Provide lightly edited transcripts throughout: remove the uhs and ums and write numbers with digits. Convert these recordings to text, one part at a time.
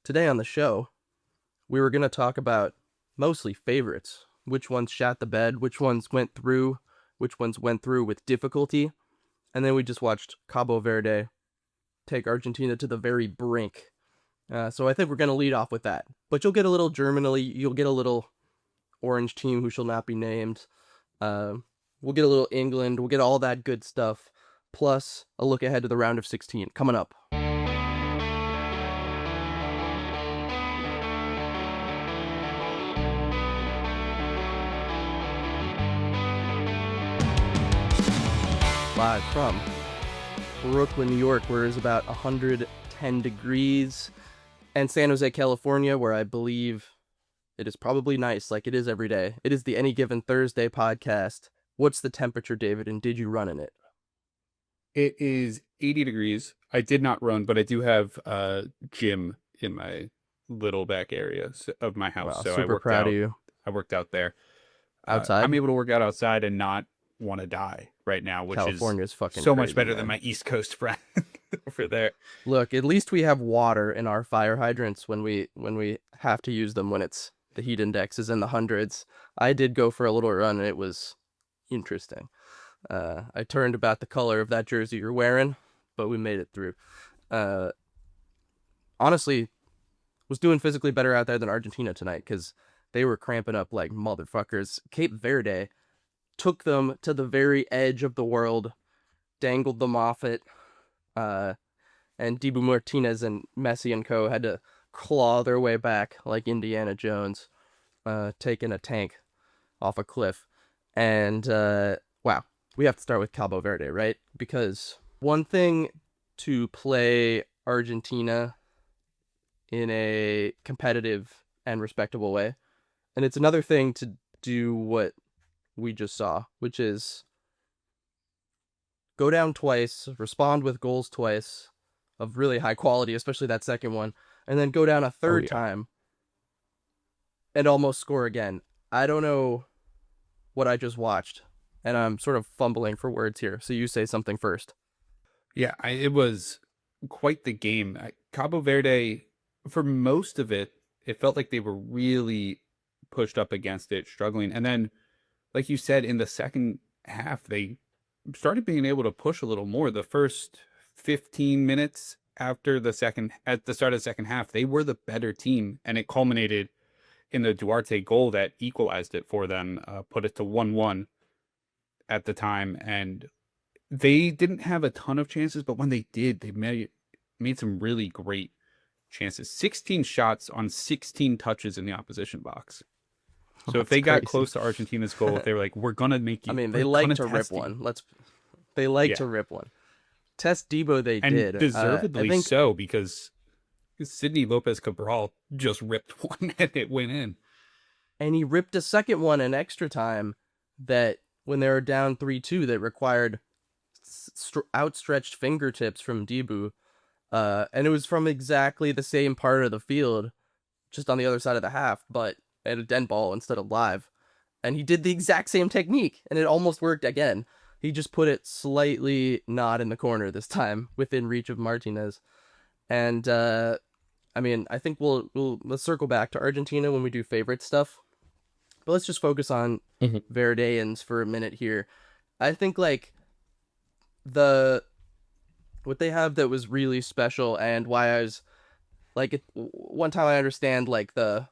Today on the show, we were going to talk about mostly favorites. Which ones shat the bed, which ones went through with difficulty. And then we just watched Cabo Verde take Argentina to the very brink. So I think we're going to lead off with that. But you'll get a little Germany, you'll get a little orange team who shall not be named. We'll get a little England, we'll get all that good stuff. Plus a look ahead to the round of 16 coming up. Live from Brooklyn, New York, where it's about 110 degrees, and San Jose, California, where I believe it is probably nice, like it is every day. It is the Any Given Thursday podcast. What's the temperature, David, and did you run in it? It is 80 degrees. I did not run, but I do have a gym in my little back area of my house. Wow, so super proud of you. I worked out there. Outside? I'm able to work out outside and not want to die right now, which California's is fucking so crazy, much better man. than my East Coast friend over there. Look, at least we have water in our fire hydrants when we have to use them, when it's the heat index is in the hundreds. I did go for a little run and it was interesting. I turned about the color of that jersey you're wearing, but we made it through. Honestly, was doing physically better out there than Argentina tonight because they were cramping up like motherfuckers. Cape Verde took them to the very edge of the world, dangled them off it, and Dibu Martinez and Messi and co had to claw their way back like Indiana Jones, taking a tank off a cliff. And wow, we have to start with Cabo Verde, right? Because one thing to play Argentina in a competitive and respectable way, and it's another thing to do what we just saw, which is go down twice, respond with goals twice of really high quality, especially that second one, and then go down a third time and almost score again. I don't know what I just watched, and I'm sort of fumbling for words here, so you say something first. Yeah, it was quite the game. Cabo Verde, for most of it, it felt like they were really pushed up against it, struggling. And then, like you said, in the second half, they started being able to push a little more. The first 15 minutes at the start of the second half, they were the better team, and it culminated in the Duarte goal that equalized it for them, put it to 1-1 at the time. And they didn't have a ton of chances, but when they did, they made some really great chances. 16 shots on 16 touches in the opposition box. So if they got close to Argentina's goal, they were like, "We're gonna make you." I mean, they like to rip one. They like to rip one. Test Debo, they did, deservedly so, because Sidney Lopez Cabral just ripped one and it went in. And he ripped a second one in extra time that when they were down 3-2 that required outstretched fingertips from Debo. And it was from exactly the same part of the field, just on the other side of the half, but at a den ball instead of live. And he did the exact same technique, and it almost worked again. He just put it slightly not in the corner this time, within reach of Martinez. And I mean, I think let's circle back to Argentina when we do favorite stuff. But let's just focus on Verdeans for a minute here. I think like what they have that was really special, and why I was like, one time I understand like the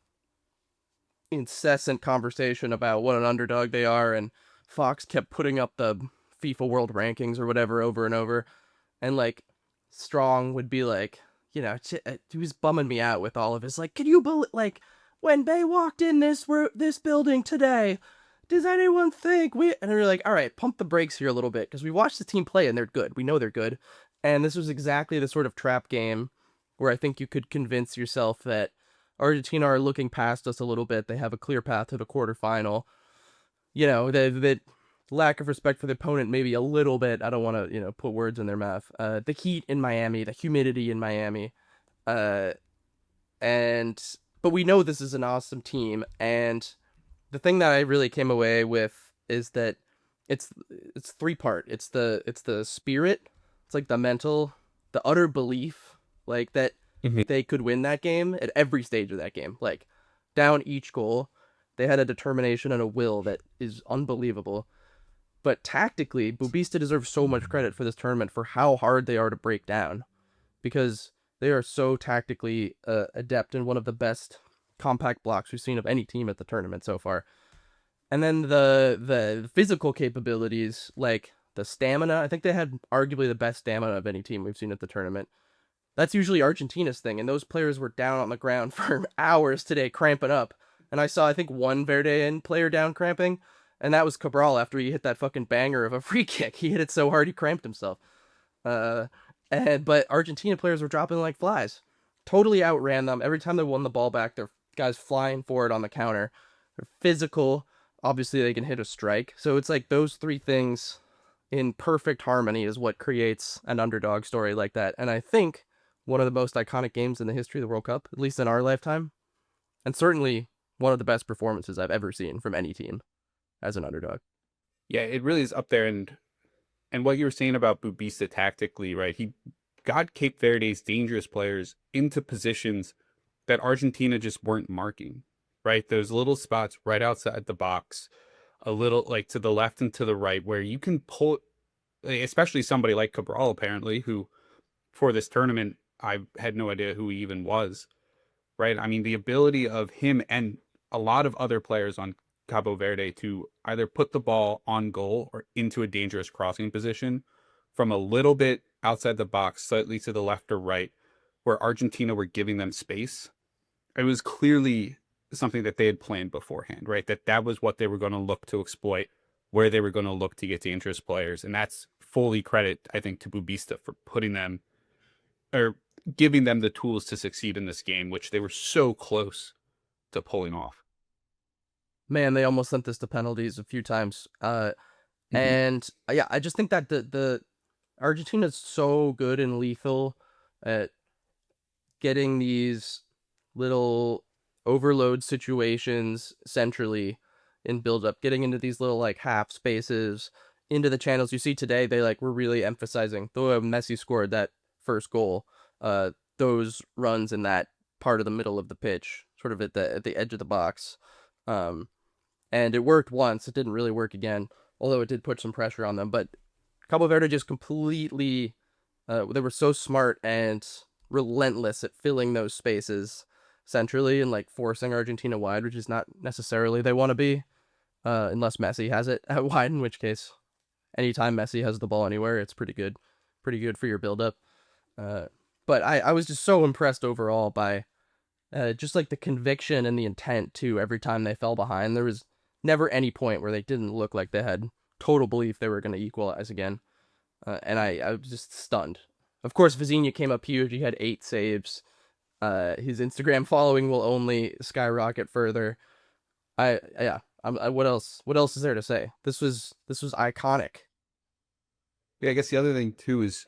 incessant conversation about what an underdog they are, and Fox kept putting up the FIFA World Rankings or whatever over and over, and like Strong would be like, you know, he was bumming me out with all of his like, can you believe, like, when they walked in this building today, does anyone think we? And we're like, all right, pump the brakes here a little bit, because we watched the team play and they're good. We know they're good, and this was exactly the sort of trap game where I think you could convince yourself that Argentina are looking past us a little bit. They have a clear path to the quarterfinal. You know, that lack of respect for the opponent, maybe a little bit. I don't want to, put words in their mouth. The heat in Miami, the humidity in Miami, but we know this is an awesome team. And the thing that I really came away with is that it's three-part. It's the spirit. It's like the mental, the utter belief, like that Mhm. they could win that game at every stage of that game. Like, down each goal, they had a determination and a will that is unbelievable. But tactically, Bubista deserves so much credit for this tournament for how hard they are to break down, because they are so tactically adept in one of the best compact blocks we've seen of any team at the tournament so far. And then the physical capabilities, like the stamina, I think they had arguably the best stamina of any team we've seen at the tournament. That's usually Argentina's thing, and those players were down on the ground for hours today, cramping up. And I saw, I think, one Verdean player down cramping, and that was Cabral after he hit that fucking banger of a free kick. He hit it so hard he cramped himself. Uh, but Argentina players were dropping like flies. Totally outran them. Every time they won the ball back, their guys flying forward on the counter. They're physical. Obviously, they can hit a strike. So it's like those three things in perfect harmony is what creates an underdog story like that. And I think one of the most iconic games in the history of the World Cup, at least in our lifetime, and certainly one of the best performances I've ever seen from any team as an underdog. Yeah, it really is up there. And what you were saying about Bubista tactically, right? He got Cape Verde's dangerous players into positions that Argentina just weren't marking, right? Those little spots right outside the box, a little like to the left and to the right, where you can pull, especially somebody like Cabral, apparently, who for this tournament, I had no idea who he even was, right? I mean, the ability of him and a lot of other players on Cabo Verde to either put the ball on goal or into a dangerous crossing position from a little bit outside the box, slightly to the left or right, where Argentina were giving them space. It was clearly something that they had planned beforehand, right? That was what they were going to look to exploit, where they were going to look to get dangerous players. And that's fully credit, I think, to Bubista for putting them or giving them the tools to succeed in this game, which they were so close to pulling off. Man, they almost sent this to penalties a few times. Mm-hmm. And yeah, I just think that the Argentina's so good and lethal at getting these little overload situations centrally in build up, getting into these little like half spaces, into the channels. You see today they like were really emphasizing, though Messi scored that first goal, those runs in that part of the middle of the pitch, sort of at the edge of the box. Um, and it worked once. It didn't really work again, although it did put some pressure on them. But Cabo Verde just completely, they were so smart and relentless at filling those spaces centrally and like forcing Argentina wide, which is not necessarily they want to be, unless Messi has it at wide, in which case, anytime Messi has the ball anywhere, it's pretty good for your build up. Uh, but I was just so impressed overall by just like the conviction and the intent too. Every time they fell behind, there was never any point where they didn't look like they had total belief they were going to equalize again. And I was just stunned. Of course, Vizinha came up huge. He had 8 saves. His Instagram following will only skyrocket further. Yeah. What else? What else is there to say? This was iconic. Yeah, I guess the other thing too is,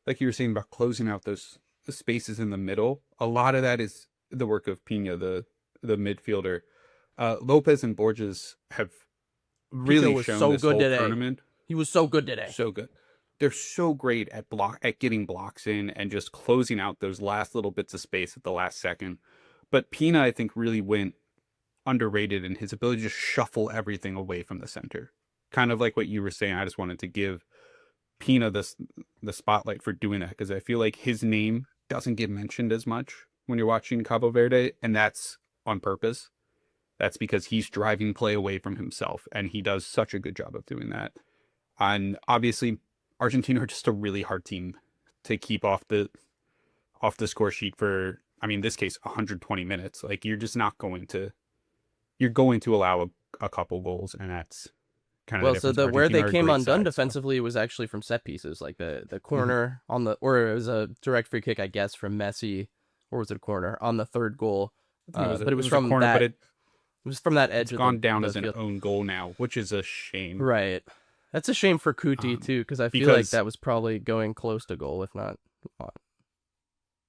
like you were saying about closing out those spaces in the middle. A lot of that is the work of Pina, the midfielder. Lopez and Borges have Pico really was shown so this good whole today. tournament. He was so good today. So good. They're so great at getting blocks in and just closing out those last little bits of space at the last second. But Pina, I think, really went underrated in his ability to just shuffle everything away from the center. Kind of like what you were saying. I just wanted to give Pina the spotlight for doing that, because I feel like his name doesn't get mentioned as much when you're watching Cabo Verde, and that's on purpose. That's because he's driving play away from himself, and he does such a good job of doing that. And obviously, Argentina are just a really hard team to keep off the score sheet for, I mean, in this case, 120 minutes. Like, you're just not going to you're going to allow a couple goals, and that's kind of the Well, so difference. the where Argentina they are a came great undone side, so defensively was actually from set pieces, like the Mhm. corner on the, or it was a direct free kick, I guess, from Messi, or was it a corner on the third goal? I think But it it was was a from corner, but that. It was from that it's edge of gone down the as an field. own goal now, which is a shame. Right. That's a shame for Kuti Um, too, because I feel like because that was probably going close to goal, if not.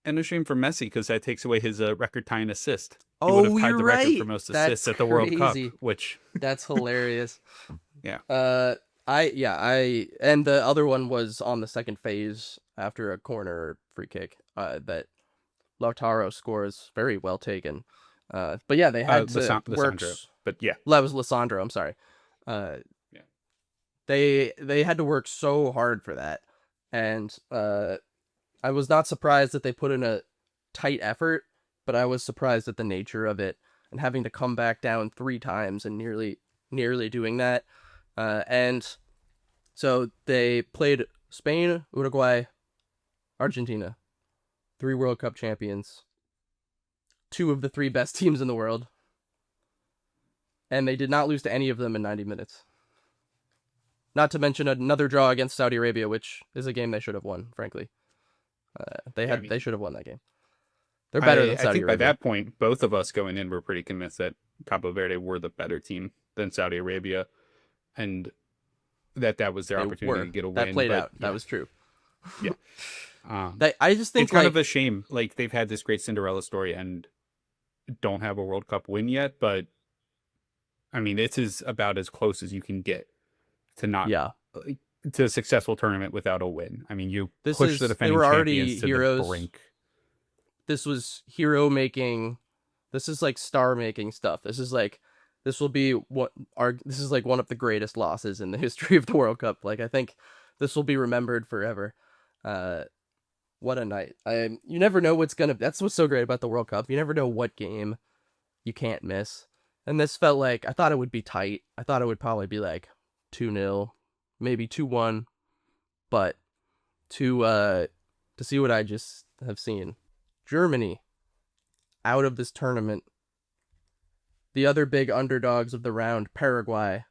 and a shame for Messi, because that takes away his record tying assist. He would have Oh, tied you're the record for right. most assists That's at the World Cup, crazy. which That's hilarious. yeah, Uh, I and the other one was on the second phase after a corner free kick. That Lautaro scores, very well taken. But yeah, they had to work. Lissandro, but yeah, That was Lissandro. I'm sorry. Uh, yeah, they had to work so hard for that, and I was not surprised that they put in a tight effort, but I was surprised at the nature of it and having to come back down 3 times and nearly doing that. And so they played Spain, Uruguay, Argentina, 3 World Cup champions, 2 of the 3 best teams in the world, and they did not lose to any of them in 90 minutes. Not to mention another draw against Saudi Arabia, which is a game they should have won, frankly. They should have won that game. They're better than Saudi I think Arabia. by that point, both of us going in were pretty convinced that Cabo Verde were the better team than Saudi Arabia, and that was their opportunity to get a win. That played out. That was true. Yeah. I just think it's kind of a shame. Like, they've had this great Cinderella story and don't have a World Cup win yet, but I mean, this is about as close as you can get to not to a successful tournament without a win. I mean, you push the defending champions to the brink. This was hero making. This is like star making stuff. This is like this is like one of the greatest losses in the history of the World Cup. Like, I think this will be remembered forever. What a night. You never know that's what's so great about the World Cup. You never know what game you can't miss. And this felt like, I thought it would be tight. I thought it would probably be like 2-0, maybe 2-1, but to see what I just have seen. Germany out of this tournament. The other big underdogs of the round, Paraguay,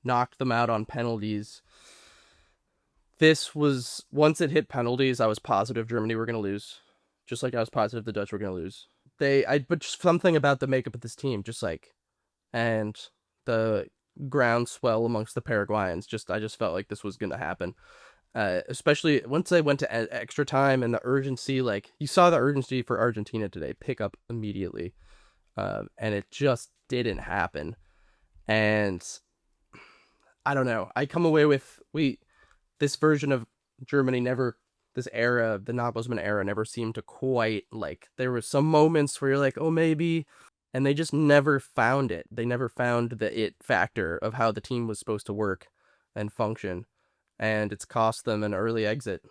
knocked them out on penalties. This was, once it hit penalties, I was positive Germany were going to lose. Just like I was positive the Dutch were going to lose. But just something about the makeup of this team, and the groundswell amongst the Paraguayans, I just felt like this was going to happen. Especially once they went to extra time and the urgency, like, you saw the urgency for Argentina today pick up immediately. And it just didn't happen. And I don't know. I come away with, this version of Germany this era, the Nagelsmann era, never seemed to quite, like, there were some moments where you're like, oh, maybe, and they just never found it. They never found the it factor of how the team was supposed to work and function, and it's cost them an early exit.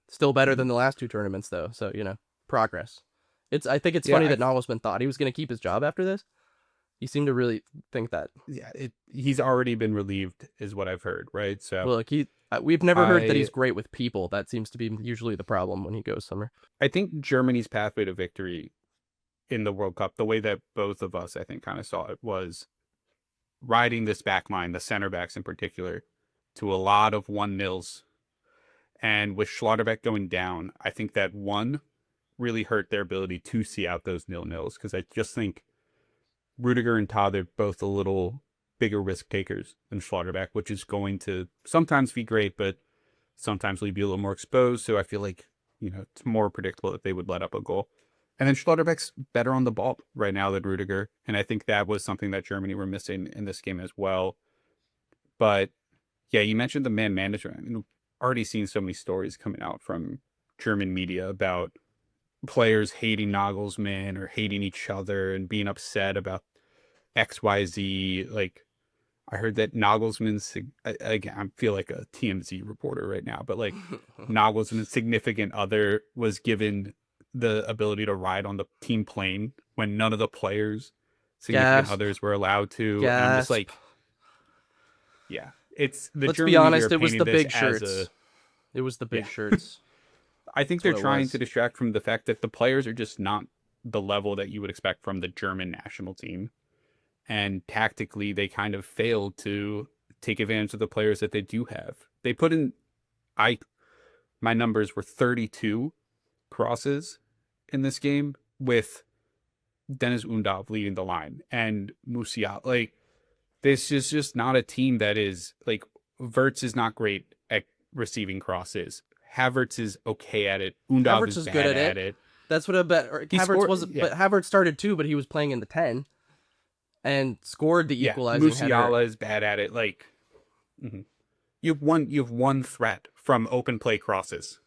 Still better than the last 2 tournaments, though, so, progress. I think it's funny that Nagelsmann thought he was going to keep his job after this. He seemed to really think that. Yeah, he's already been relieved, is what I've heard, right? So, well, we've never heard that he's great with people. That seems to be usually the problem when he goes somewhere. I think Germany's pathway to victory in the World Cup, the way that both of us, I think, kind of saw it, was riding this back line, the center backs in particular, to a lot of 1-0s. And with Schlotterbeck going down, I think that really hurt their ability to see out those 0-0s, because I just think Rudiger and Todd are both a little bigger risk takers than Schlotterbeck, which is going to sometimes be great, but sometimes leave you a little more exposed. So I feel like, it's more predictable that they would let up a goal. And then Schlotterbeck's better on the ball right now than Rudiger. And I think that was something that Germany were missing in this game as well. But yeah, you mentioned the man management. I mean, we've already seen so many stories coming out from German media about players hating Nagelsmann or hating each other and being upset about XYZ. Like, I heard that Nagelsmann's, again, I feel like a TMZ reporter right now, but like Nagelsmann's significant other was given the ability to ride on the team plane when none of the players' significant others were allowed to. And I'm just like, yeah, it's the. Let's German be honest, media it was the big painting this shirts. It was the big shirts. I think they're trying to distract from the fact that the players are just not the level that you would expect from the German national team. And tactically, they kind of failed to take advantage of the players that they do have. They put in, my numbers were 32 crosses in this game, with Dennis Undav leading the line and Musiala. Like, this is just not a team that is, like, Wirtz is not great at receiving crosses. Havertz is okay at it. Undav is bad good at it. That's what I bet. Havertz wasn't, but Havertz started too, but he was playing in the 10 and scored the equalizing header. Musiala is bad at it. Like, you have one threat from open play crosses.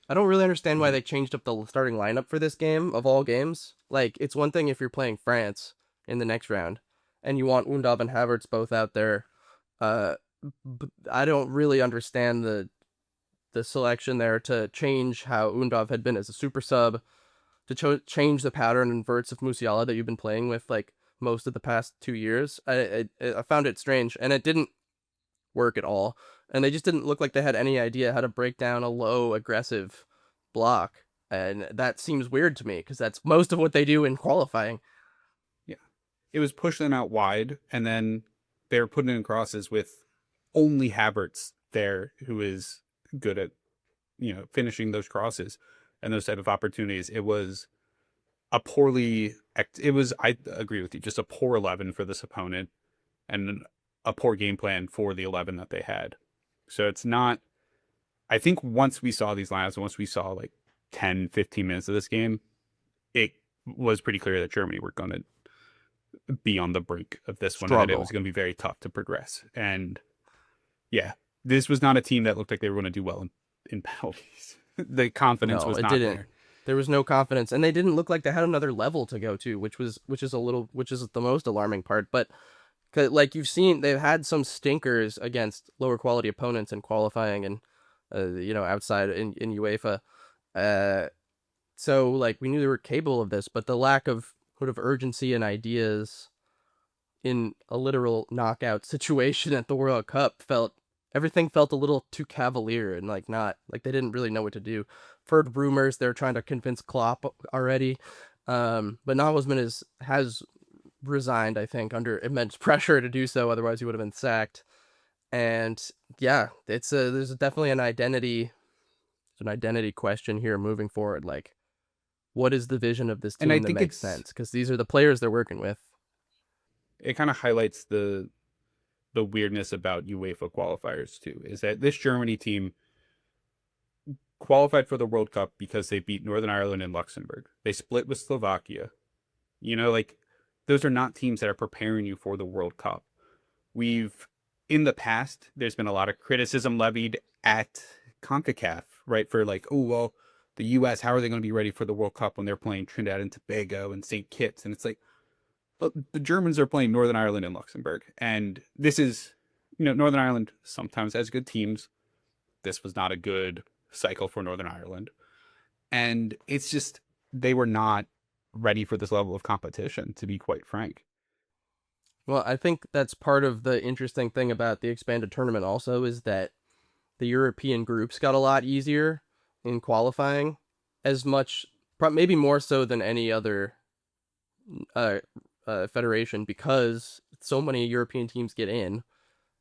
I don't really understand why Mhm. they changed up the starting lineup for this game of all games. Like, it's one thing if you're playing France in the next round, and you want Undav and Havertz both out there. Uh, I don't really understand the selection there to change how Undav had been as a super sub, to change the pattern and verts of Musiala that you've been playing with like most of the past 2 years. I found it strange, and it didn't work at all. And they just didn't look like they had any idea how to break down a low aggressive block. And that seems weird to me because that's most of what they do in qualifying. Yeah. It was pushing them out wide, and then they were putting in crosses with only Havertz there, who is good at, finishing those crosses and those type of opportunities. It was I agree with you, just a poor 11 for this opponent and a poor game plan for the 11 that they had. So it's not, I think once we saw these lineups, once we saw like 10, 15 minutes of this game, it was pretty clear that Germany were going to be on the brink of this one, and that it was Struggle. going to be very tough to progress. And yeah, this was not a team that looked like they were going to do well in penalties. The confidence No, was it not didn't. there. There was no confidence, and they didn't look like they had another level to go to, which is the most alarming part. But like you've seen, they've had some stinkers against lower quality opponents in qualifying and outside in UEFA. Uh, so like we knew they were capable of this, but the lack of sort of urgency and ideas in a literal knockout situation at the World Cup everything felt a little too cavalier and like not like they didn't really know what to do. I've heard rumors they're trying to convince Klopp already, but Nagelsmann has resigned, I think, under immense pressure to do so. Otherwise, he would have been sacked. And yeah, there's definitely an identity question here moving forward. Like, what is the vision of this And I team that think makes it's sense? Because these are the players they're working with. it kind of highlights the weirdness about UEFA qualifiers too, is that this Germany team qualified for the World Cup because they beat Northern Ireland and Luxembourg. They split with Slovakia. Like those are not teams that are preparing you for the World Cup. We've in the past, there's been a lot of criticism levied at CONCACAF, right? For like, oh well, the US, how are they going to be ready for the World Cup when they're playing Trinidad and Tobago and St. Kitts? And it's like, well, the Germans are playing Northern Ireland and Luxembourg. And this is, Northern Ireland sometimes has good teams. This was not a good cycle for Northern Ireland. And it's just, they were not ready for this level of competition, to be quite frank. Well, I think that's part of the interesting thing about the expanded tournament also is that the European groups got a lot easier in qualifying, as much, maybe more so than any other uh, federation, because so many European teams get in.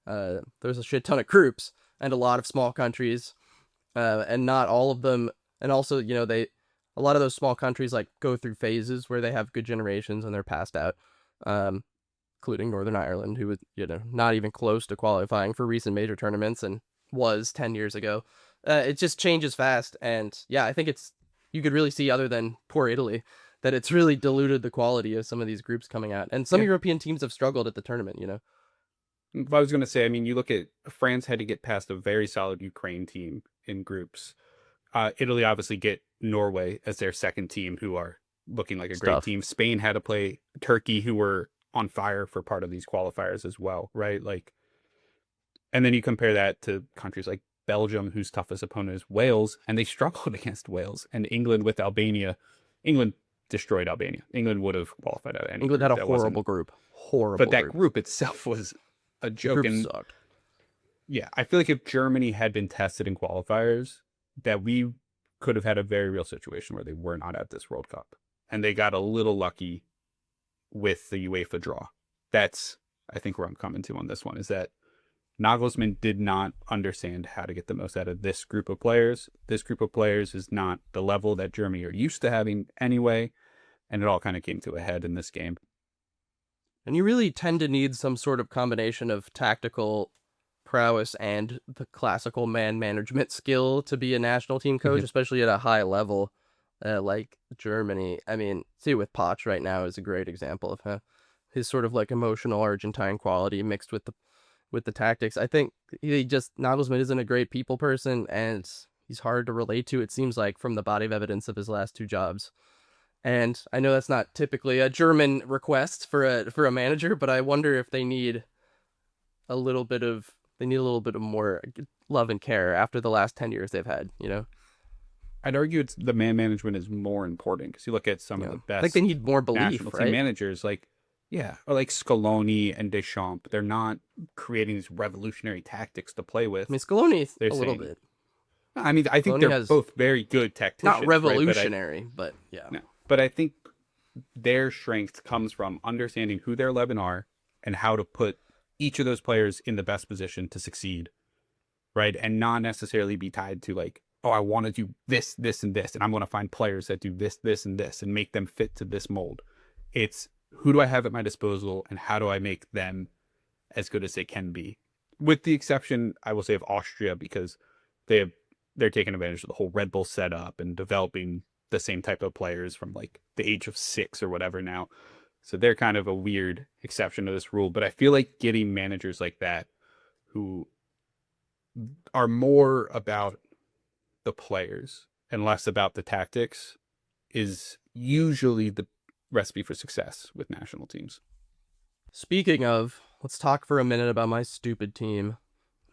There's a shit ton of groups and a lot of small countries, and not all of them. And also, a lot of those small countries like go through phases where they have good generations and they're passed out. Um, Including Northern Ireland, who was not even close to qualifying for recent major tournaments and was 10 years ago. It just changes fast, and yeah, I think you could really see, other than poor Italy, that it's really diluted the quality of some of these groups coming out, and some Yeah. European teams have struggled at the tournament. If I was going to say, I mean, you look at France had to get past a very solid Ukraine team in groups. Italy obviously get Norway as their second team, who are looking like a great Stuff. team. Spain had to play Turkey, who were on fire for part of these qualifiers as well, right? Like, and then you compare that to countries like Belgium, whose toughest opponent is Wales, and they struggled against Wales, and England with Albania. England destroyed Albania. England would have qualified out of any England had group. a That wasn't, horrible group. but Horrible that group. group itself was a The joke. group And sucked. yeah, I feel like if Germany had been tested in qualifiers, that we could have had a very real situation where they were not at this World Cup. And they got a little lucky with the UEFA draw. That's, I think, where I'm coming to on this one, is that Nagelsmann did not understand how to get the most out of this group of players. This group of players is not the level that Germany are used to having anyway. And it all kind of came to a head in this game. And you really tend to need some sort of combination of tactical prowess and the classical man management skill to be a national team coach, especially at a high level, like Germany. I mean, see with Poch right now is a great example of his sort of like emotional Argentine quality mixed with the tactics. I think Nagelsmann isn't a great people person, and He's hard to relate to, it seems like, from the body of evidence of his last 2 jobs. And I know that's not typically a German request for a manager, but I wonder if they need a little bit of more love and care after the last 10 years they've had, you know? I'd argue it's the man management is more important because you look at some of the best I think they need more belief, national team right? managers, like or like Scaloni and Deschamps. They're not creating these revolutionary tactics to play with. I mean, Scaloni They're a little saying, bit. I mean, I think Scaloni they're has both very good tacticians. Not revolutionary, but yeah. No, but I think their strength comes from understanding who their 11 are and how to put each of those players in the best position to succeed, right? And not necessarily be tied to like, oh, I want to do this, this, and this, and I'm going to find players that do this, this, and this, and make them fit to this mold. It's who do I have at my disposal, and how do I make them as good as they can be? With the exception, I will say, of Austria, because they're taking advantage of the whole Red Bull setup and developing the same type of players from like the age of 6 or whatever now. So they're kind of a weird exception to this rule. But I feel like getting managers like that who are more about the players and less about the tactics is usually the recipe for success with national teams. Speaking of, let's talk for a minute about my stupid team,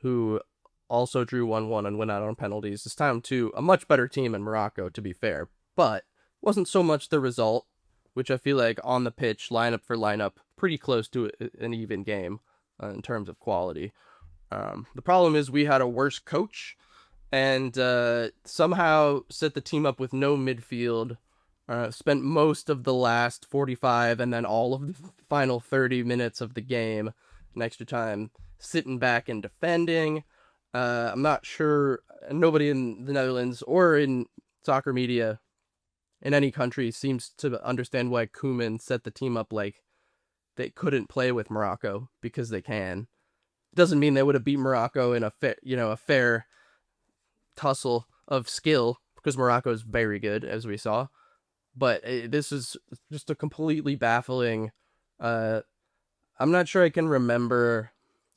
who also drew 1-1 and went out on penalties. This time to a much better team in Morocco, to be fair, but wasn't so much the result, which I feel like on the pitch, lineup for lineup, pretty close to an even game in terms of quality. The problem is we had a worse coach and somehow set the team up with no midfield. Spent most of the last 45 and then all of the final 30 minutes of the game in extra time sitting back and defending. I'm not sure, nobody in the Netherlands or in soccer media in any country seems to understand why Koeman set the team up like they couldn't play with Morocco, because they can. Doesn't mean they would have beat Morocco in a fair tussle of skill, because Morocco is very good, as we saw. But this is just a completely baffling. I'm not sure I can remember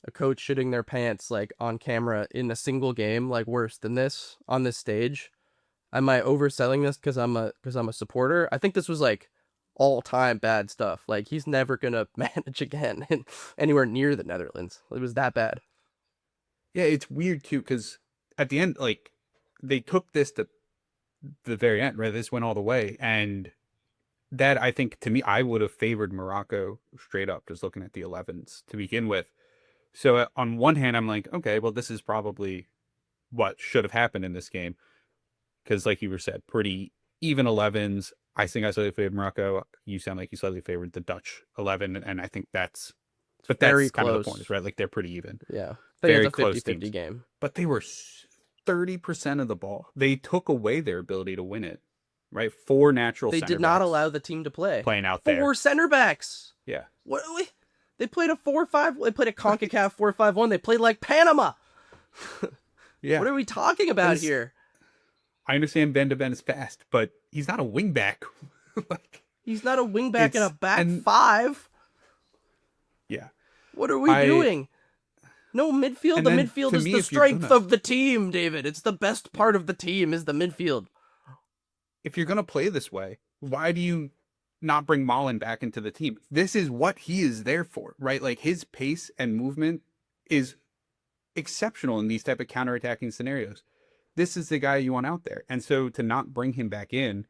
a coach shitting their pants like on camera in a single game like worse than this on this stage. Am I overselling this because I'm a supporter? I think this was like all time bad stuff. Like, he's never gonna manage again anywhere near the Netherlands. It was that bad. Yeah, it's weird too, because at the end, like, they took this to the very end, right? This went all the way, and that, I think, to me, I would have favored Morocco straight up, just looking at the 11s to begin with. So on one hand, I'm like, okay, well, this is probably what should have happened in this game, because like you were said, pretty even 11s. I think I slightly favored Morocco. You sound like you slightly favored the Dutch 11, and I think that's very kind of close. the point, right? Like, they're pretty even. Yeah, Very it's a close 50-50 game. But they were 30% of the ball. They took away their ability to win it, right? 4 natural They center did not backs allow the team to play. playing out there. 4 center backs. Yeah. What? They played a 4-5. They played a CONCACAF 4-5-1. They played like Panama. Yeah. What are we talking about here? I understand Ben de Ben is fast, but he's not a wing back. Like, he's not a wing back in a back 5. Yeah. What are we doing? No midfield. The midfield is the strength of the team, David. It's the best part of the team is the midfield. If you're going to play this way, why do you not bring Malen back into the team? This is what he is there for, right? Like, his pace and movement is exceptional in these type of counterattacking scenarios. This is the guy you want out there. And so to not bring him back in,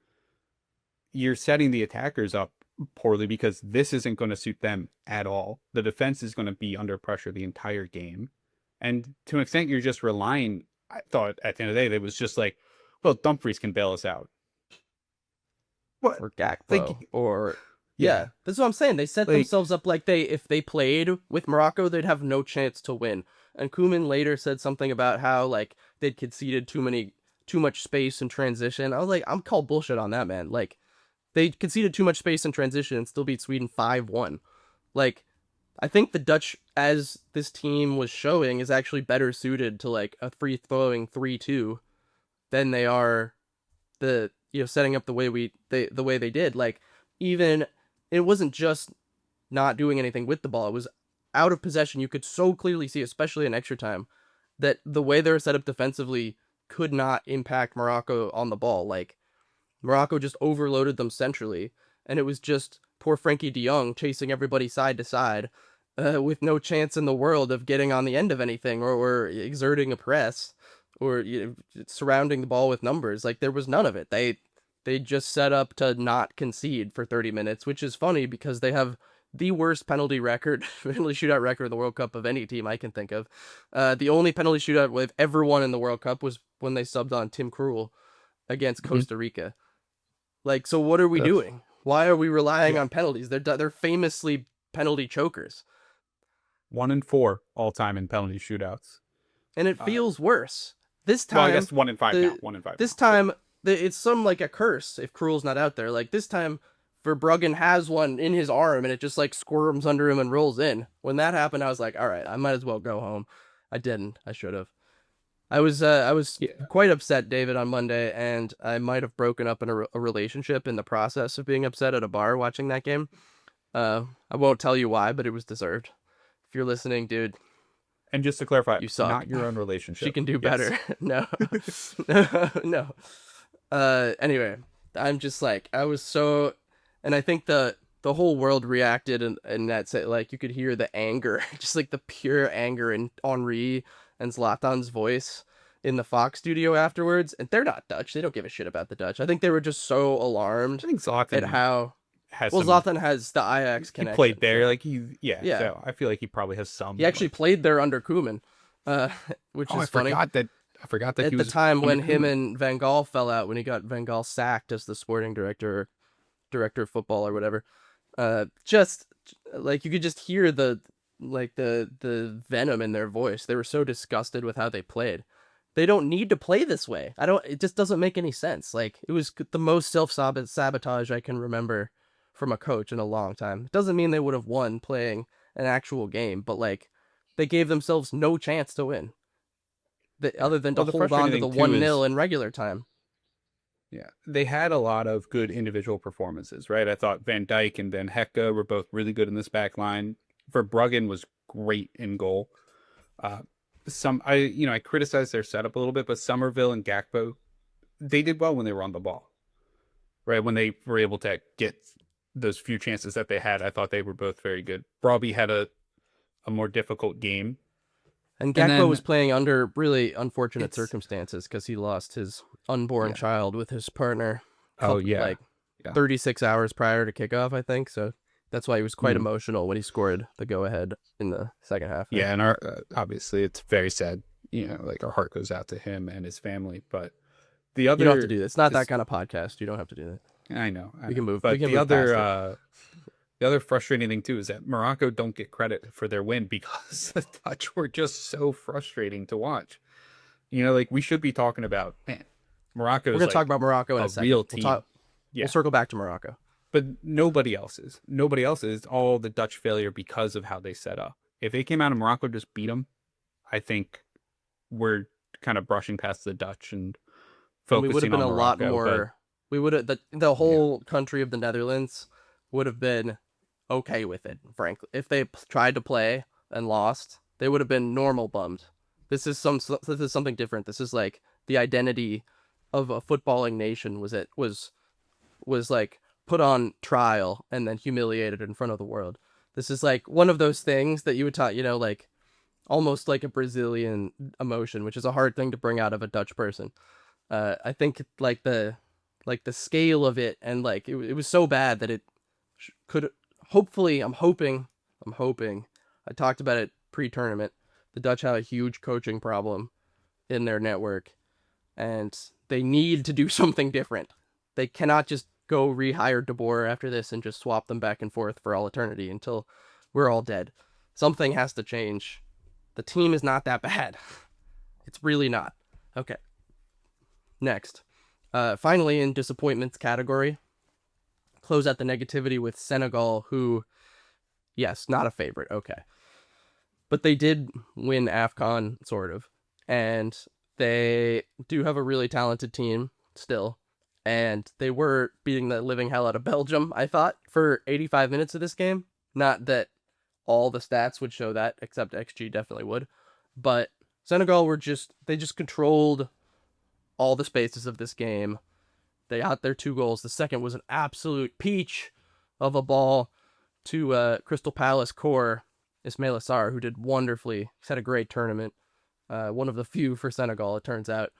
you're setting the attackers up poorly, because this isn't going to suit them at all. The defense is going to be under pressure the entire game. And to an extent, you're just relying, I thought at the end of the day, that it was just like, well, Dumfries can bail us out. What? Or Gakpo. Like, or yeah, that's what I'm saying. They set themselves up like if they played with Morocco, they'd have no chance to win. And Koeman later said something about how like they'd conceded too much space in transition. I was like, I'm called bullshit on that, man. Like, they conceded too much space in transition and still beat Sweden 5-1. Like, I think the Dutch, as this team was showing, is actually better suited to like a free throwing 3-2 than they are setting up the way they did. Like, even it wasn't just not doing anything with the ball. It was out of possession. You could so clearly see, especially in extra time, that the way they were set up defensively could not impact Morocco on the ball. Like, Morocco just overloaded them centrally, and it was just poor Frankie de Jong chasing everybody side to side, with no chance in the world of getting on the end of anything, or exerting a press, or surrounding the ball with numbers. Like, there was none of it. They just set up to not concede for 30 minutes, which is funny because they have the worst penalty shootout record in the World Cup of any team I can think of. The only penalty shootout they've ever won in the World Cup was when they subbed on Tim Krul against Costa Rica. Like, so what are we doing? Why are we relying on penalties? They're famously penalty chokers. 1-4 all time in penalty shootouts, and it feels worse this time. Well, I guess 1-5 now. 1-5. This time, it's some like a curse if Krul's not out there. Like, this time, Verbruggen has one in his arm, and it just like squirms under him and rolls in. When that happened, I was like, all right, I might as well go home. I didn't. I should have. I was quite upset, David, on Monday, and I might have broken up in a relationship in the process of being upset at a bar watching that game. I won't tell you why, but it was deserved. If you're listening, dude. And just to clarify, you suck. Not your own relationship. She can do better. No. No. Anyway, I'm just like, I was so, and I think the whole world reacted, and that's it. Like, you could hear the anger, just like the pure anger in Henry and Zlatan's voice in the Fox studio afterwards. And they're not Dutch. They don't give a shit about the Dutch. I think they were just so alarmed I think Zlatan at how has Zlatan has the Ajax connection. He played there, like yeah. So I feel like he probably has some. He actually played there under Koeman, which is funny. I forgot that at he was the time when him Koeman. and Van Gaal fell out, when he got Van Gaal sacked as the sporting director of football or whatever. Just like, you could just hear the venom in their voice. They were so disgusted with how they played. They don't need to play this way. It just doesn't make any sense. Like, it was the most self-sabotage I can remember from a coach in a long time. It doesn't mean they would have won playing an actual game, but like, they gave themselves no chance to win. Other than to hold on to the 1-0 in regular time. Yeah, they had a lot of good individual performances, right? I thought Van Dijk and Van Hecke were both really good in this back line. Verbruggen was great in goal. I criticized their setup a little bit, but Somerville and Gakpo, they did well when they were on the ball, right? When they were able to get those few chances that they had, I thought they were both very good. Robbie had a more difficult game. And Gakpo was playing under really unfortunate circumstances because he lost his unborn child with his partner. 36 hours prior to kickoff, I think. So that's why he was quite emotional when he scored the go-ahead in the second half. Yeah, and obviously it's very sad. Like, our heart goes out to him and his family. But the other, you don't have to do this. It's not that kind of podcast. You don't have to do that. I know. We can move. But the other frustrating thing, too, is that Morocco don't get credit for their win because the Dutch were just so frustrating to watch. Like, we should be talking about, Morocco. We're going to talk about Morocco in a second. Real team. We'll circle back to Morocco. But nobody else is. Nobody else is. All the Dutch failure because of how they set up. If they came out of Morocco and just beat them, I think we're kind of brushing past the Dutch and focusing on Morocco. We would have been a lot more. We would have, the whole country of the Netherlands would have been okay with it, frankly. If they tried to play and lost, they would have been normal bummed. This is something different. This is like the identity of a footballing nation was like put on trial and then humiliated in front of the world. This is like one of those things that you would talk, like almost like a Brazilian emotion, which is a hard thing to bring out of a Dutch person. I think like the scale of it, and like it was so bad that it could hopefully, I'm hoping, I talked about it pre-tournament, the Dutch have a huge coaching problem in their network, and they need to do something different. They cannot just go rehire De Boer after this and just swap them back and forth for all eternity until we're all dead. Something has to change. The team is not that bad. It's really not. Okay. Next. Finally, in disappointments category, close out the negativity with Senegal, who, yes, not a favorite. Okay. But they did win AFCON, sort of. And they do have a really talented team still. And they were beating the living hell out of Belgium, I thought, for 85 minutes of this game. Not that all the stats would show that, except XG definitely would. But Senegal they just controlled all the spaces of this game. They got their 2 goals. The second was an absolute peach of a ball to Crystal Palace core Ismail Assar, who did wonderfully. He's had a great tournament. One of the few for Senegal, it turns out.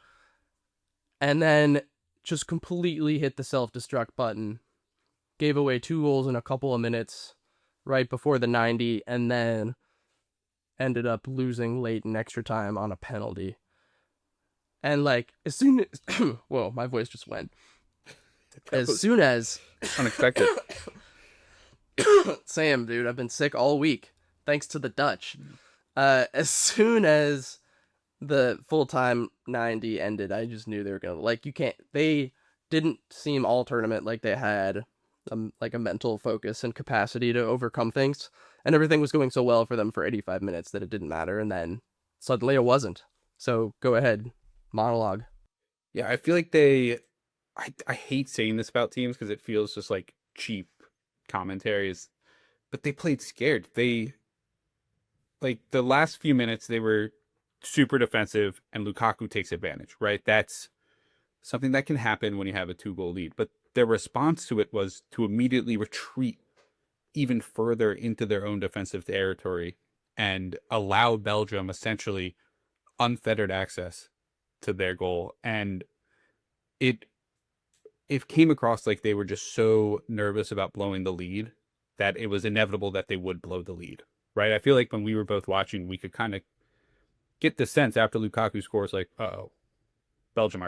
And then just completely hit the self-destruct button. Gave away 2 goals in a couple of minutes right before the 90, and then ended up losing late in extra time on a penalty. And like, as soon as whoa, my voice just went. As soon as unexpected. Sam, dude, I've been sick all week thanks to the Dutch. As soon as the full-time 90 ended, I just knew they were gonna, like, they didn't seem all tournament like they had like a mental focus and capacity to overcome things, and everything was going so well for them for 85 minutes that it didn't matter, and then suddenly it wasn't. So go ahead, monologue. Yeah, I feel like I hate saying this about teams because it feels just like cheap commentaries, but they played scared. They, like, the last few minutes, they were super defensive, and Lukaku takes advantage, right? That's something that can happen when you have a 2-goal lead. But their response to it was to immediately retreat even further into their own defensive territory and allow Belgium essentially unfettered access to their goal. And it came across like they were just so nervous about blowing the lead that it was inevitable that they would blow the lead, right? I feel like when we were both watching, we could kind of get the sense after Lukaku scores, like, uh-oh, Belgium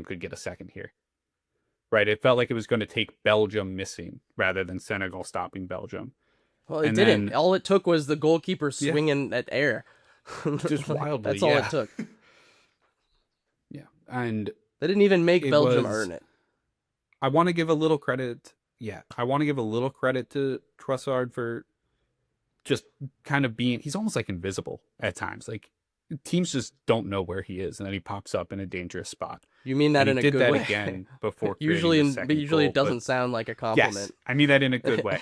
could get a second here, right? It felt like it was going to take Belgium missing rather than Senegal stopping Belgium. Well, it didn't. Then, all it took was the goalkeeper swinging at air. Just wildly. That's all it took. Yeah. And they didn't even make Belgium earn it. I want to give a little credit. Yeah. I want to give a little credit to Trossard for just kind of being, he's almost like invisible at times. Like, teams just don't know where he is, and then he pops up in a dangerous spot. You mean that in a good way? He did that again before. Usually goal, it doesn't sound like a compliment. Yes, I mean that in a good way.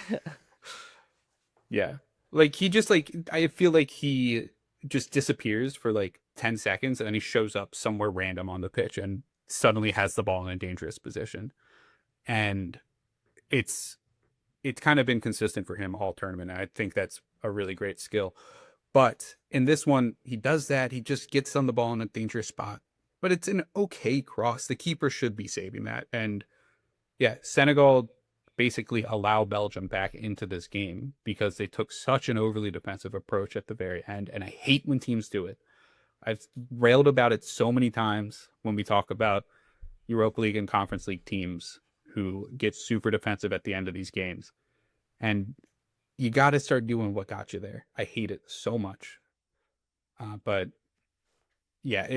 Yeah, like, he just, like, I feel like he just disappears for like 10 seconds, and then he shows up somewhere random on the pitch and suddenly has the ball in a dangerous position. And it's kind of been consistent for him all tournament. And I think that's a really great skill. But in this one, he does that. He just gets on the ball in a dangerous spot. But it's an okay cross. The keeper should be saving that. And yeah, Senegal basically allow Belgium back into this game because they took such an overly defensive approach at the very end. And I hate when teams do it. I've railed about it so many times when we talk about Europa League and Conference League teams who get super defensive at the end of these games. And you got to start doing what got you there. I hate it so much. But yeah,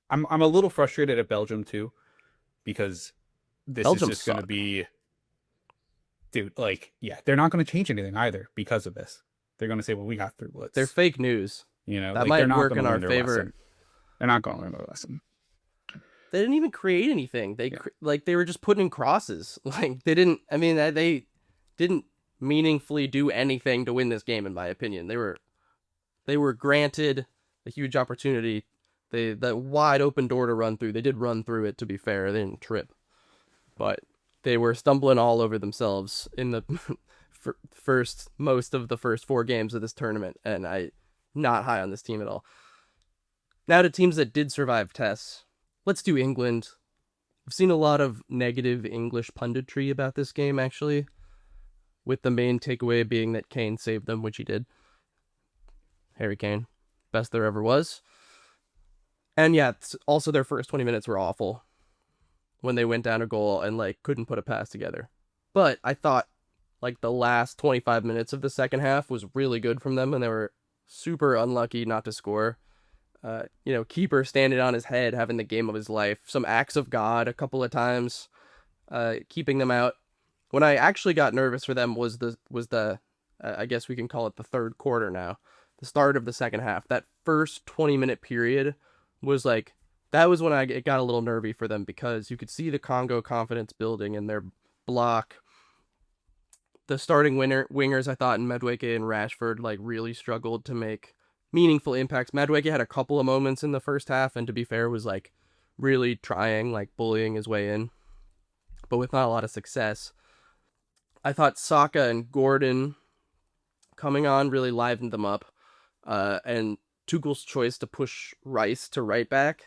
I'm a little frustrated at Belgium too, because Belgium is just going to be, dude, like, yeah, they're not going to change anything either because of this. They're going to say, well, we got through. They're fake news. You know, that like, might work in our favor. Lesson. They're not going to learn their lesson. They didn't even create anything. They they were just putting in crosses. Like, they didn't meaningfully do anything to win this game, in my opinion. They were granted a huge opportunity. The wide open door to run through. They did run through it, to be fair. They didn't trip. But they were stumbling all over themselves in the most of the first 4 games of this tournament, and I'm not high on this team at all. Now to teams that did survive tests. Let's do England. I've seen a lot of negative English punditry about this game, actually, with the main takeaway being that Kane saved them, which he did. Harry Kane, best there ever was. And yeah, also their first 20 minutes were awful when they went down a goal and like couldn't put a pass together. But I thought like the last 25 minutes of the second half was really good from them, and they were super unlucky not to score. Keeper standing on his head, having the game of his life. Some acts of God a couple of times, keeping them out. When I actually got nervous for them was the I guess we can call it the third quarter now. The start of the second half. That first 20-minute period was like, that was when it got a little nervy for them, because you could see the Congo confidence building in their block. The starting wingers, I thought, in Madueke and Rashford, like, really struggled to make meaningful impacts. Madueke had a couple of moments in the first half, and to be fair, was like really trying, like bullying his way in, but with not a lot of success. I thought Saka and Gordon coming on really livened them up, and Tuchel's choice to push Rice to right back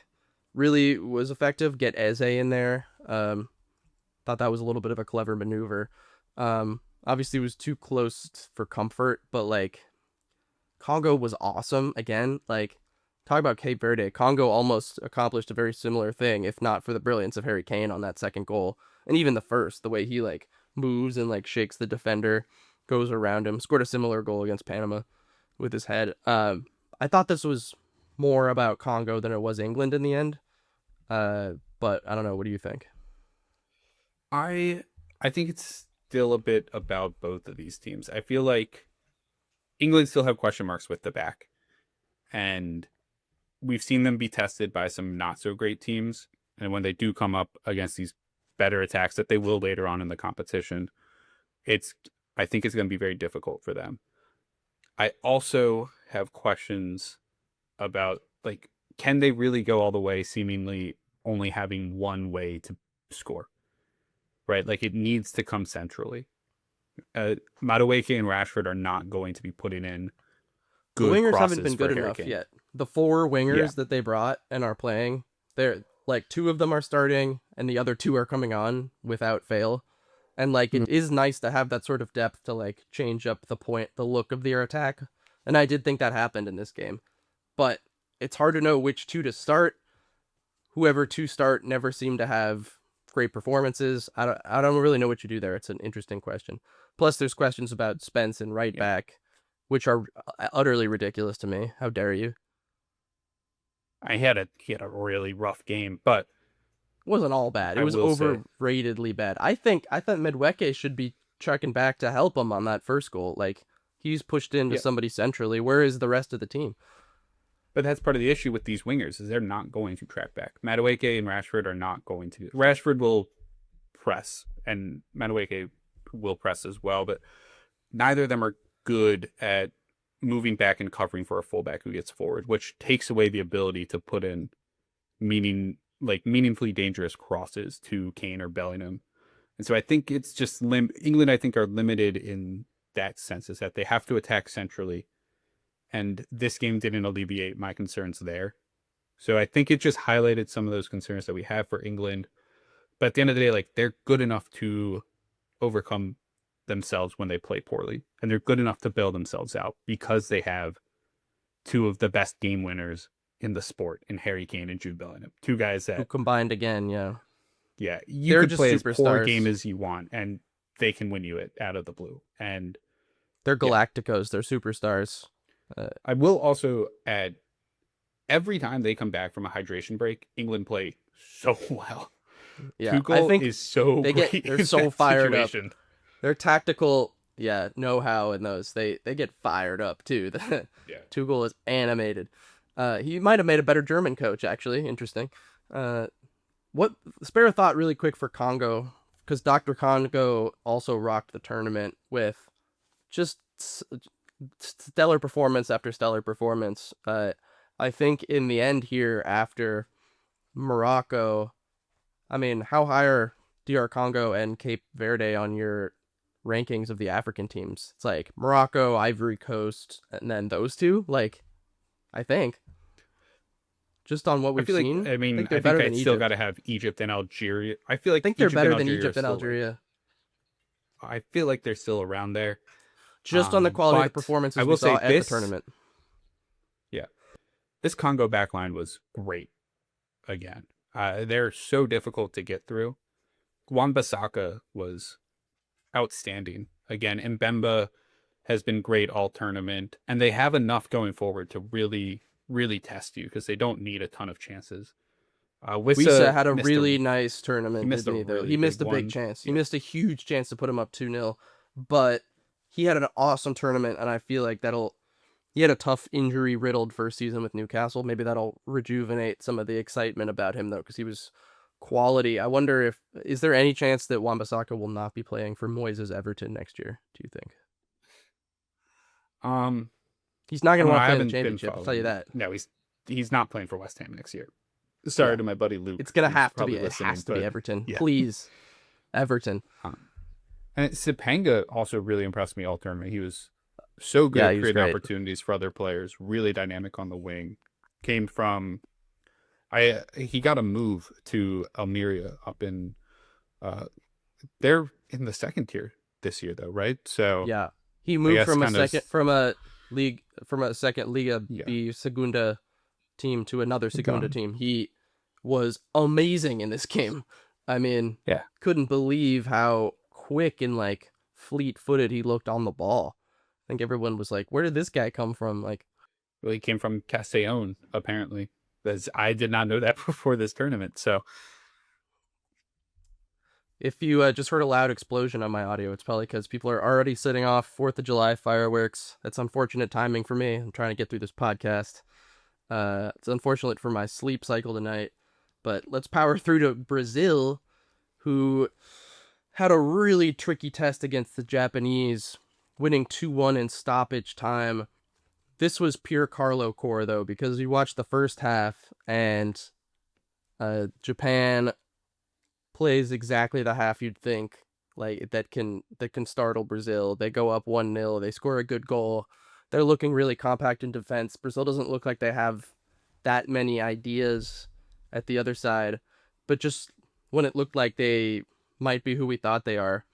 really was effective. Get Eze in there. Thought that was a little bit of a clever maneuver. Obviously, it was too close for comfort, but like Congo was awesome again. Like, talk about Cape Verde. Congo almost accomplished a very similar thing, if not for the brilliance of Harry Kane on that second goal, and even the first, the way he like moves and like shakes the defender, goes around him, scored a similar goal against Panama with his head. I thought this was more about Congo than it was England in the end. But I don't know. What do you think? I I think it's still a bit about both of these teams. I feel like England still have question marks with the back, and we've seen them be tested by some not so great teams. And when they do come up against these better attacks that they will later on in the competition, it's I think it's going to be very difficult for them. I also have questions about, like, can they really go all the way seemingly only having one way to score, right? Like, it needs to come centrally. Madueke and Rashford are not going to be putting in The good wingers haven't crosses been for good Harry enough Kane. yet. The four Yeah. wingers that they brought and are playing, they're like two of them are starting and the other two are coming on without fail. And like Mm. it is nice to have that sort of depth to like change up the look of their attack. And I did think that happened in this game. But it's hard to know which two to start. Whoever to start never seemed to have great performances. I don't really know what you do there. It's an interesting question. Plus there's questions about Spence and right Yeah. back, which are utterly ridiculous to me. How dare you? He had a really rough game, but Wasn't all bad. It I was will say, overratedly bad. I thought Medweke should be checking back to help him on that first goal. Like he's pushed into yeah, somebody centrally. Where is the rest of the team? but that's part of the issue with these wingers is they're not going to track back. Madueke and Rashford are not going to. Rashford will press, and Madueke will press as well, but neither of them are good at moving back and covering for a fullback who gets forward, which takes away the ability to put in meaningfully dangerous crosses to Kane or Bellingham. And so I think it's just England. I think are limited in that sense, is that they have to attack centrally, and this game didn't alleviate my concerns there. So I think it just highlighted some of those concerns that we have for England. But at the end of the day, like, they're good enough to overcome themselves when they play poorly, and they're good enough to bail themselves out because they have two of the best game winners in the sport in Harry Kane and Jude Bellingham. Two guys Who that, combined again? Yeah, yeah, you they're could just play as poor a game superstars. as you want, and they can win you it out of the blue. And They're yeah, Galacticos. They're superstars. I will also add, every time they come back from a hydration break, England play so well. Yeah, I Tuchel think is so great they're in so that fired up. situation. Their tactical, yeah, know-how in those. They get fired up too. Yeah. Tuchel is animated. He might have made a better German coach, actually. Interesting. What spare a thought really quick for Congo, because Dr. Congo also rocked the tournament with just stellar performance after stellar performance. I think in the end here, after Morocco, I mean, how high are DR Congo and Cape Verde on your rankings of the African teams? It's like Morocco, Ivory Coast, and then those two. Like, I think just on what I we've feel like, seen, I I mean, think I they're think better I than still got Egypt. to have Egypt and Algeria. I feel like I think they're Egypt and better than Algeria are Egypt and still like, Algeria, I feel like they're still around there. just on the quality of the But I performances we will saw say at the this, tournament. yeah, this Congo backline was great again. They're so difficult to get through. Wan-Bissaka was outstanding. Again, Mbemba has been great all tournament, and they have enough going forward to really, really test you because they don't need a ton of chances. Wisa Wissa had a missed a really nice he tournament, missed didn't a he? Though really he big missed a big one. chance. He Yeah, missed a huge chance to put him up 2-0, but he had an awesome tournament, and I feel like that'll. He had a tough injury riddled first season with Newcastle. Maybe that'll rejuvenate some of the excitement about him though, because he was quality. I wonder if is there any chance that Wan-Bissaka will not be playing for Moyes' Everton next year? Do you think um, he's not I going to don't know. want to I play in the haven't been championship? I'll tell you following. that. No, he's not playing for West Ham next year. Sorry Yeah. to my buddy Luke. It's gonna who's have to probably be. It listening, has to be but Everton. yeah. Please, Everton. And Sipanga also really impressed me all tournament. He was so good Yeah, at he was creating great. opportunities for other players. Really dynamic on the wing. Came from he got a move to Almeria up in they're in the second tier this year though, right? So Yeah, he I moved guess from kind of a second Liga yeah. B Segunda team to another Segunda Gone. team. He was amazing in this game. I mean, Yeah. couldn't believe how quick and like fleet-footed he looked on the ball. I think everyone was like, "Where did this guy come from?" Like, Well, he came from Castellón, apparently. I did not know that before this tournament. So if you just heard a loud explosion on my audio, it's probably because people are already setting off 4th of July fireworks. That's unfortunate timing for me. I'm trying to get through this podcast. It's unfortunate for my sleep cycle tonight. But let's power through to Brazil, who had a really tricky test against the Japanese, winning 2-1 in stoppage time. This was pure Carlo core, though, because you watched the first half, and Japan plays exactly the half you'd think, like that can startle Brazil. They go up 1-0, they score a good goal. They're looking really compact in defense. Brazil doesn't look like they have that many ideas at the other side, but just when it looked like they might be who we thought they are,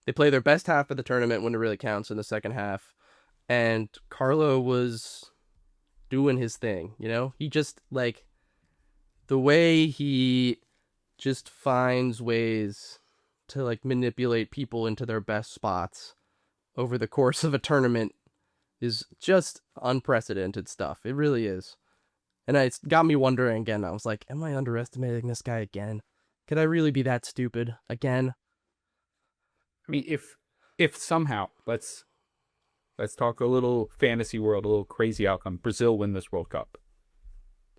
they play their best half of the tournament when it really counts in the second half. And Carlo was doing his thing, you know? He just, like, the way he just finds ways to, like, manipulate people into their best spots over the course of a tournament is just unprecedented stuff. It really is. And it's got me wondering again. I was like, am I underestimating this guy again? Could I really be that stupid again? I mean, if somehow let's talk a little fantasy world, a little crazy outcome. Brazil win this World Cup.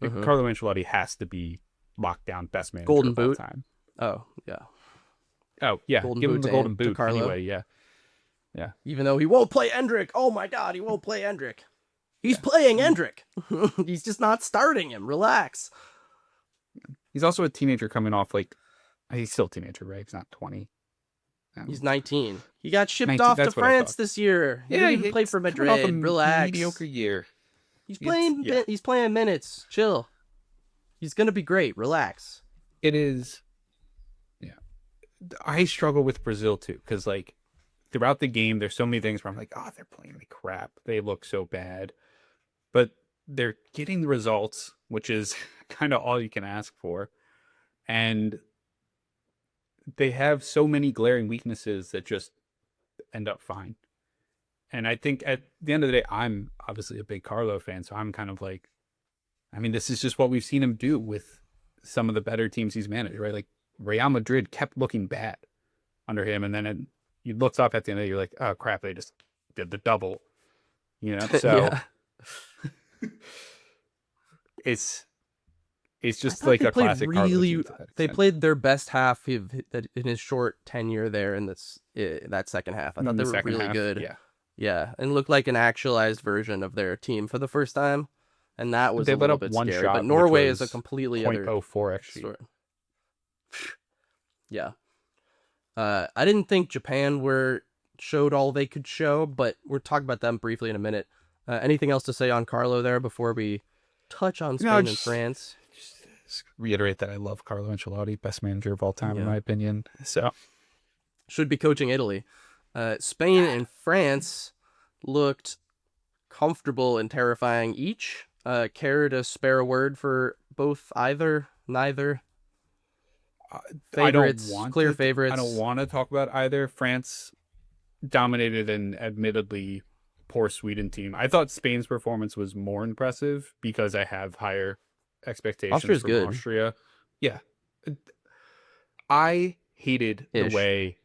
Mhm. Carlo Ancelotti has to be lockdown best manager Golden of all boot. time. Oh, yeah. Oh yeah, Golden give him boot the to golden boot Carlo. anyway. Yeah, yeah. Even though he won't play Endrick. Oh my God, he won't play Endrick. He's playing Endrick. He's just not starting him. Relax. He's also a teenager coming off he's still a teenager, right? He's not 20. He's 19. He got shipped 19, off to that's what I France thought. this year. He didn't even play for coming off Madrid. Relax. mediocre year. He's playing. yeah. He's playing minutes. Chill. He's gonna be great. Relax. It is. Yeah, I struggle with Brazil too because like throughout the game, there's so many things where I'm like, oh, they're playing like crap. They look so bad, but they're getting the results, which is kind of all you can ask for, and they have so many glaring weaknesses that just end up fine. And I think at the end of the day, I'm obviously a big Carlo fan, so I'm kind of like, I mean, this is just what we've seen him do with some of the better teams he's managed, right? Like Real Madrid kept looking bad under him, and then you looked up at the end of the day, you're like, oh crap, they just did the double, you know? So it's just like a classic Carlo team to that They extent. played their best half in his short tenure there in that second half. I thought they were really good. Yeah. Yeah, and looked like an actualized version of their team for the first time, and that was They a let little up bit one scary. shot, But which Norway is a was completely other 0.04 actually. story. Yeah, I didn't think Japan showed all they could show, but we'll talk about them briefly in a minute. Anything else to say on Carlo there before we touch on Spain and France? Just reiterate that I love Carlo Ancelotti, best manager of all time in Yeah. my opinion. So Should be coaching Italy. Spain and France looked comfortable and terrifying each. Care to spare a word for both, either, neither? Favorites, clear favorites. I don't want to talk about either. France dominated an admittedly poor Sweden team. I thought Spain's performance was more impressive because I have higher expectations Austria's from good. Austria. Yeah. I hated the way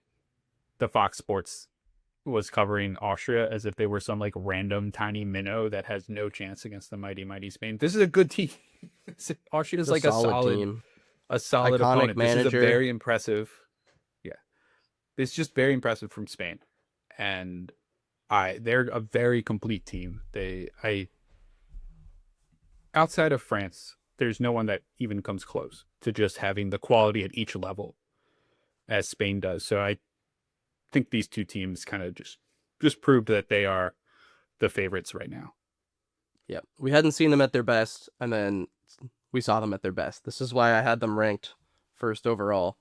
the Fox Sports was covering Austria as if they were some like random tiny minnow that has no chance against the mighty Spain. This is a good team. Austria is like a solid team. A solid Iconic opponent. manager. This is a very impressive. Yeah. It's just very impressive from Spain. And they're a very complete team. Outside of France, there's no one that even comes close to just having the quality at each level as Spain does. So I think these two teams kind of just proved that they are the favorites right now. Yeah, we hadn't seen them at their best, and then we saw them at their best. This is why I had them ranked first overall,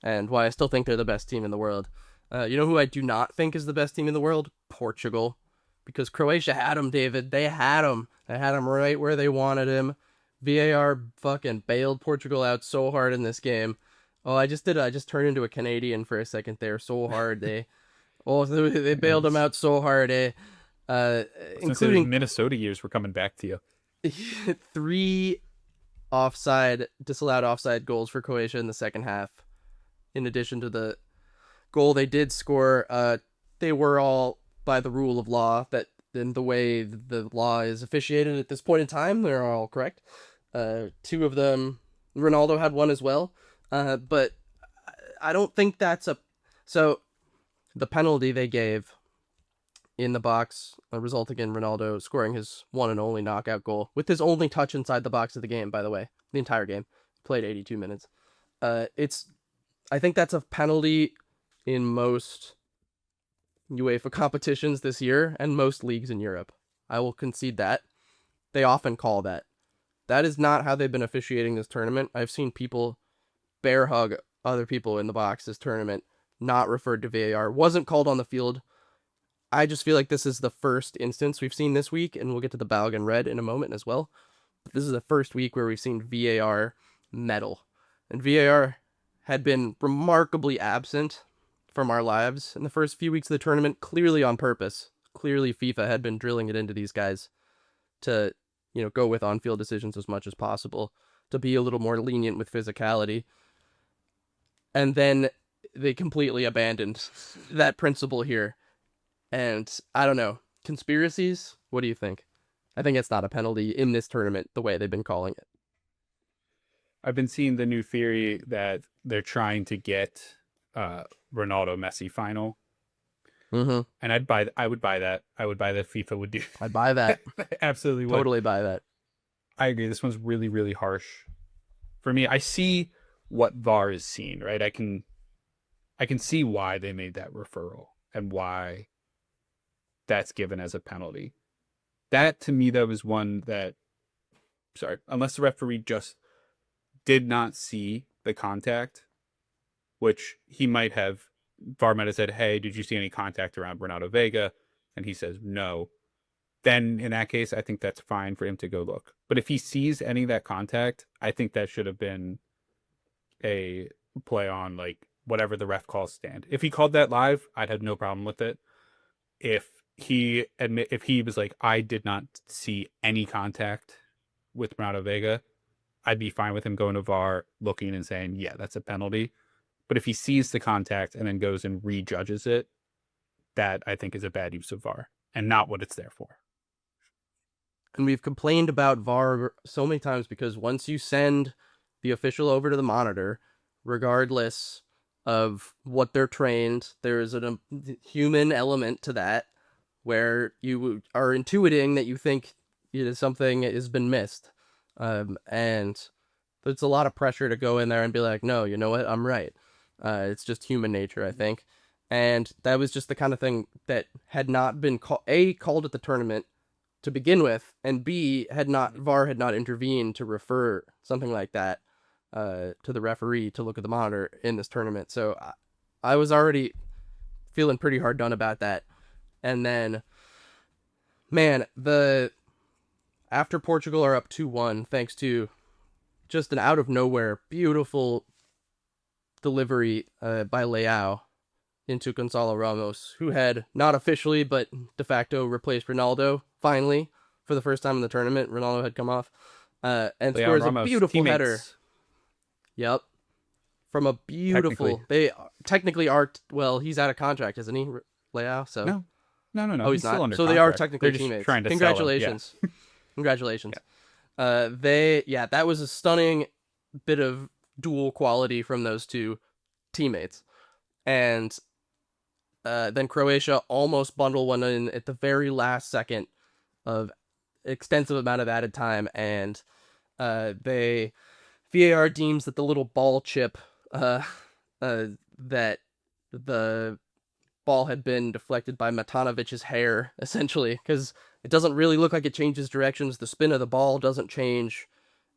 and why I still think they're the best team in the world. You know who I do not think is the best team in the world? Portugal. Because Croatia had him, David. They had him. They had him right where they wanted him. VAR fucking bailed Portugal out so hard in this game. Oh, I just turned into a Canadian for a second there. So hard, they bailed him out so hard, Including Minnesota years were coming back to you. 3 disallowed offside goals for Croatia in the second half. In addition to the goal they did score, they were all by the rule of law, that in the way the law is officiated at this point in time, they're all correct. 2 of them, Ronaldo had one as well, but I don't think that's so the penalty they gave in the box, resulting in Ronaldo scoring his one and only knockout goal with his only touch inside the box of the game, by the way, the entire game, played 82 minutes. I think that's a penalty in most UEFA competitions this year and most leagues in Europe. I will concede that. They often call that. That is not how they've been officiating this tournament. I've seen people bear hug other people in the box this tournament, not referred to VAR. Wasn't called on the field. I just feel like this is the first instance we've seen this week, and we'll get to the Balgan Red in a moment as well. But this is the first week where we've seen VAR meddle. And VAR had been remarkably absent from our lives in the first few weeks of the tournament, clearly on purpose. Clearly FIFA had been drilling it into these guys to, go with on-field decisions as much as possible, to be a little more lenient with physicality. And then they completely abandoned that principle here. And I don't know, conspiracies? What do you think? I think it's not a penalty in this tournament the way they've been calling it. I've been seeing the new theory that they're trying to get Ronaldo Messi final. Mm-hmm. And I would buy that. I would buy that FIFA would do. I'd buy that. Absolutely would. Totally buy that. I agree. This one's really, really harsh. For me, I see what VAR is seeing, right? I can see why they made that referral and why that's given as a penalty. That, to me, that was one that, unless the referee just did not see the contact, which he might have, VAR might have said, hey, did you see any contact around Bernardo Vega? And he says no. Then in that case, I think that's fine for him to go look. But if he sees any of that contact, I think that should have been a play on, like, whatever the ref calls stand. If he called that live, I'd have no problem with it. If he was like, I did not see any contact with Bernardo Vega, I'd be fine with him going to VAR, looking and saying, yeah, that's a penalty. But if he sees the contact and then goes and rejudges it, that I think is a bad use of VAR and not what it's there for. And we've complained about VAR so many times because once you send the official over to the monitor, regardless of what they're trained, there's a human element to that where you are intuiting that you think something has been missed. And it's a lot of pressure to go in there and be like, no, you know what, I'm right. It's just human nature, I think. And that was just the kind of thing that had not been called at the tournament to begin with, and B, VAR had not intervened to refer something like that to the referee to look at the monitor in this tournament. So I was already feeling pretty hard done about that. And then, man, after Portugal are up 2-1, thanks to just an out of nowhere beautiful delivery by Leao into Gonzalo Ramos, who had not officially but de facto replaced Ronaldo finally for the first time in the tournament. Ronaldo had come off and Leao scores Ramos, a beautiful teammates. header. Yep. From a beautiful... They technically are... Well, he's out of contract, isn't he, Leao? So No. Oh, he's still not. under So contract. they are technically They're just teammates. trying to Congratulations. Sell him. Congratulations. Yeah. That was a stunning bit of dual quality from those two teammates. And then Croatia almost bundled one in at the very last second of extensive amount of added time, and They VAR deems that the little ball chip, that the ball had been deflected by Matanovic's hair, essentially, because it doesn't really look like it changes directions. The spin of the ball doesn't change.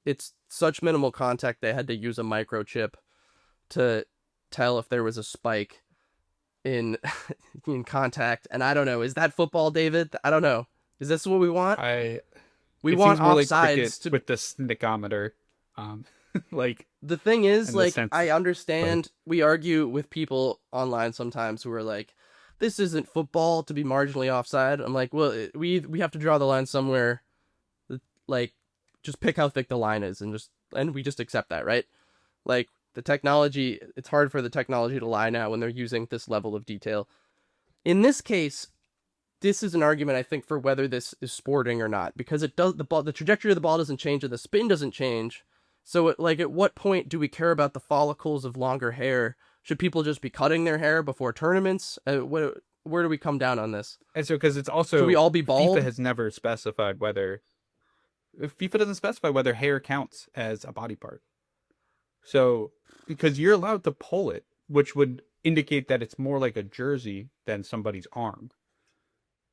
It's such minimal contact they had to use a microchip to tell if there was a spike in in contact. And I don't know. Is that football, David? I don't know. Is this what we want? We It want seems more like offsides cricket to. with the snickometer. Like The thing is, in the like, sense, I but understand we argue with people online sometimes who are like, this isn't football to be marginally offside. I'm like, well, we have to draw the line somewhere. Like, just pick how thick the line is, and we just accept that, right? Like, the technology, it's hard for the technology to lie now when they're using this level of detail. In this case, this is an argument, I think, for whether this is sporting or not, because the trajectory of the ball doesn't change and the spin doesn't change. So, at what point do we care about the follicles of longer hair? Should people just be cutting their hair before tournaments? Where do we come down on this? and so because it's also Should we all be bald? FIFA has never specified whether FIFA doesn't specify whether hair counts as a body part. So because you're allowed to pull it, which would indicate that it's more like a jersey than somebody's arm.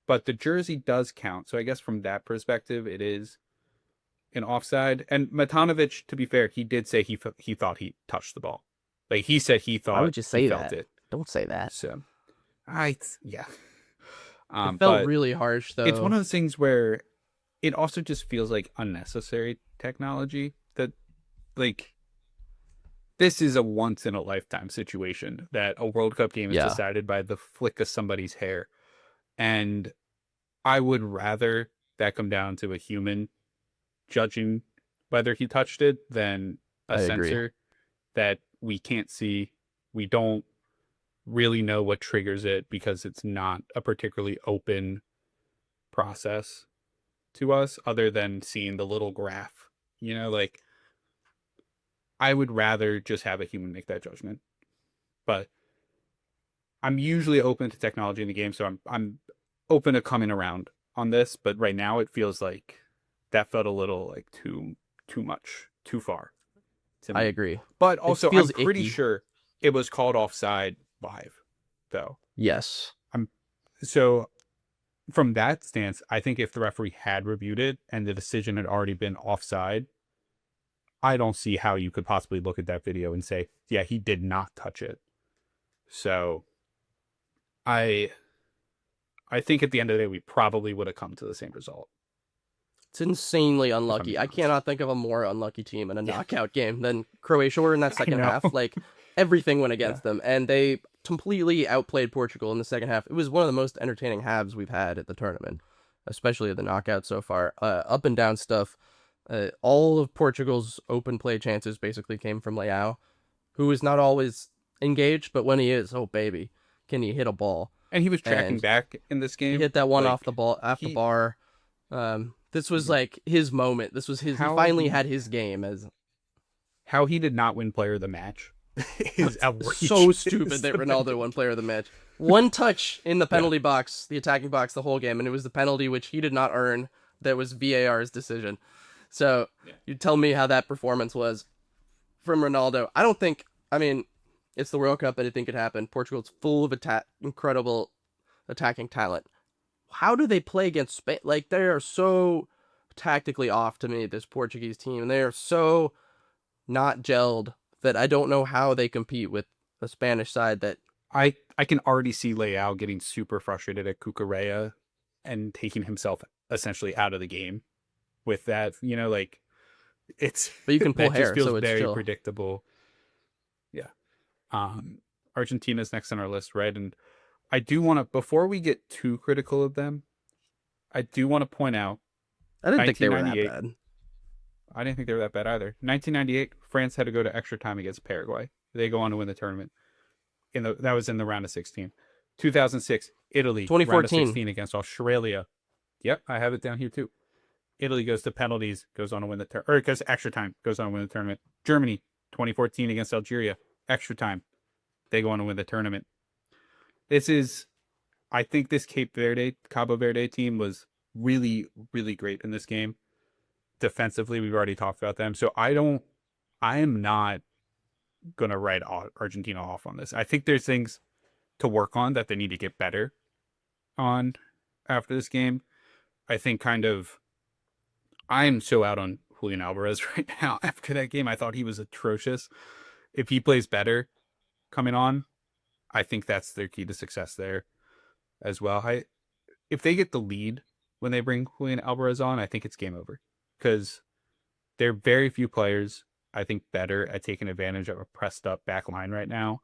But the jersey does count. So I guess from that perspective, it is an offside. And Matanovic, to be fair, he did say he thought he touched the ball. Like he said he thought Why would you say he that? felt it. Don't say that. So yeah. It felt But really harsh, though. it's one of those things where it also just feels like unnecessary technology that, like, this is a once in a lifetime situation that a World Cup game is Yeah. decided by the flick of somebody's hair. And I would rather that come down to a human judging whether he touched it than a I agree. sensor that we can't see. We don't really know what triggers it because it's not a particularly open process to us other than seeing the little graph. Like, I would rather just have a human make that judgment. But I'm usually open to technology in the game, so I'm open to coming around on this. But right now, it feels like that felt a little like too much, too far. To me. I agree. But also, I'm feels pretty icky. sure it was called offside live, though. Yes. So from that stance, I think if the referee had reviewed it and the decision had already been offside, I don't see how you could possibly look at that video and say, yeah, he did not touch it. So I think at the end of the day, we probably would have come to the same result. It's insanely unlucky. I honest. cannot think of a more unlucky team in a knockout game than Croatia were in that second know. half. Like, everything went against them, and they completely outplayed Portugal in the second half. It was one of the most entertaining halves we've had at the tournament, especially at the knockout so far. Up and down stuff. All of Portugal's open play chances basically came from Leao, who is not always engaged, but when he is, oh baby, can he hit a ball? And he was tracking And back in this game. He hit that one Like, off the bar. This was like his moment. This was his. He finally had his game. As how he did not win player of the match is outrageous. so stupid that Ronaldo won player of the match. One touch in the penalty box, the attacking box, the whole game, and it was the penalty which he did not earn. That was VAR's decision. So you tell me how that performance was from Ronaldo. I don't think. I mean, it's the World Cup. Anything could happen. Portugal's full of incredible attacking talent. How do they play against Spain? Like, they are so tactically off to me, this Portuguese team, and they are so not gelled that I don't know how they compete with a Spanish side that I can already see Leao getting super frustrated at Cucurella and taking himself essentially out of the game with that. Like, it's but you can pull that hair, just feels so it's very chill. predictable. Yeah. Argentina's next on our list, right? And I do want to, before we get too critical of them, I do want to point out I didn't think they were that 1998 bad. I didn't think they were that bad either. 1998, France had to go to extra time against Paraguay. They go on to win the tournament. That was in the round of 16. 2006, Italy, round of 2014. 16 against Australia. Yep, I have it down here too. Italy goes to penalties, goes on to win the tournament, or goes to extra time, goes on to win the tournament. Germany, 2014 against Algeria, extra time. They go on to win the tournament. I think this Cabo Verde team was really, really great in this game. defensively, we've already talked about them. So I am not going to write Argentina off on this. I think there's things to work on that they need to get better on after this game. I think I'm so out on Julian Alvarez right now after that game. I thought he was atrocious. If he plays better coming on, I think that's their key to success there as well. If they get the lead when they bring Julian Alvarez on, I think it's game over because there are very few players, I think, better at taking advantage of a pressed up back line right now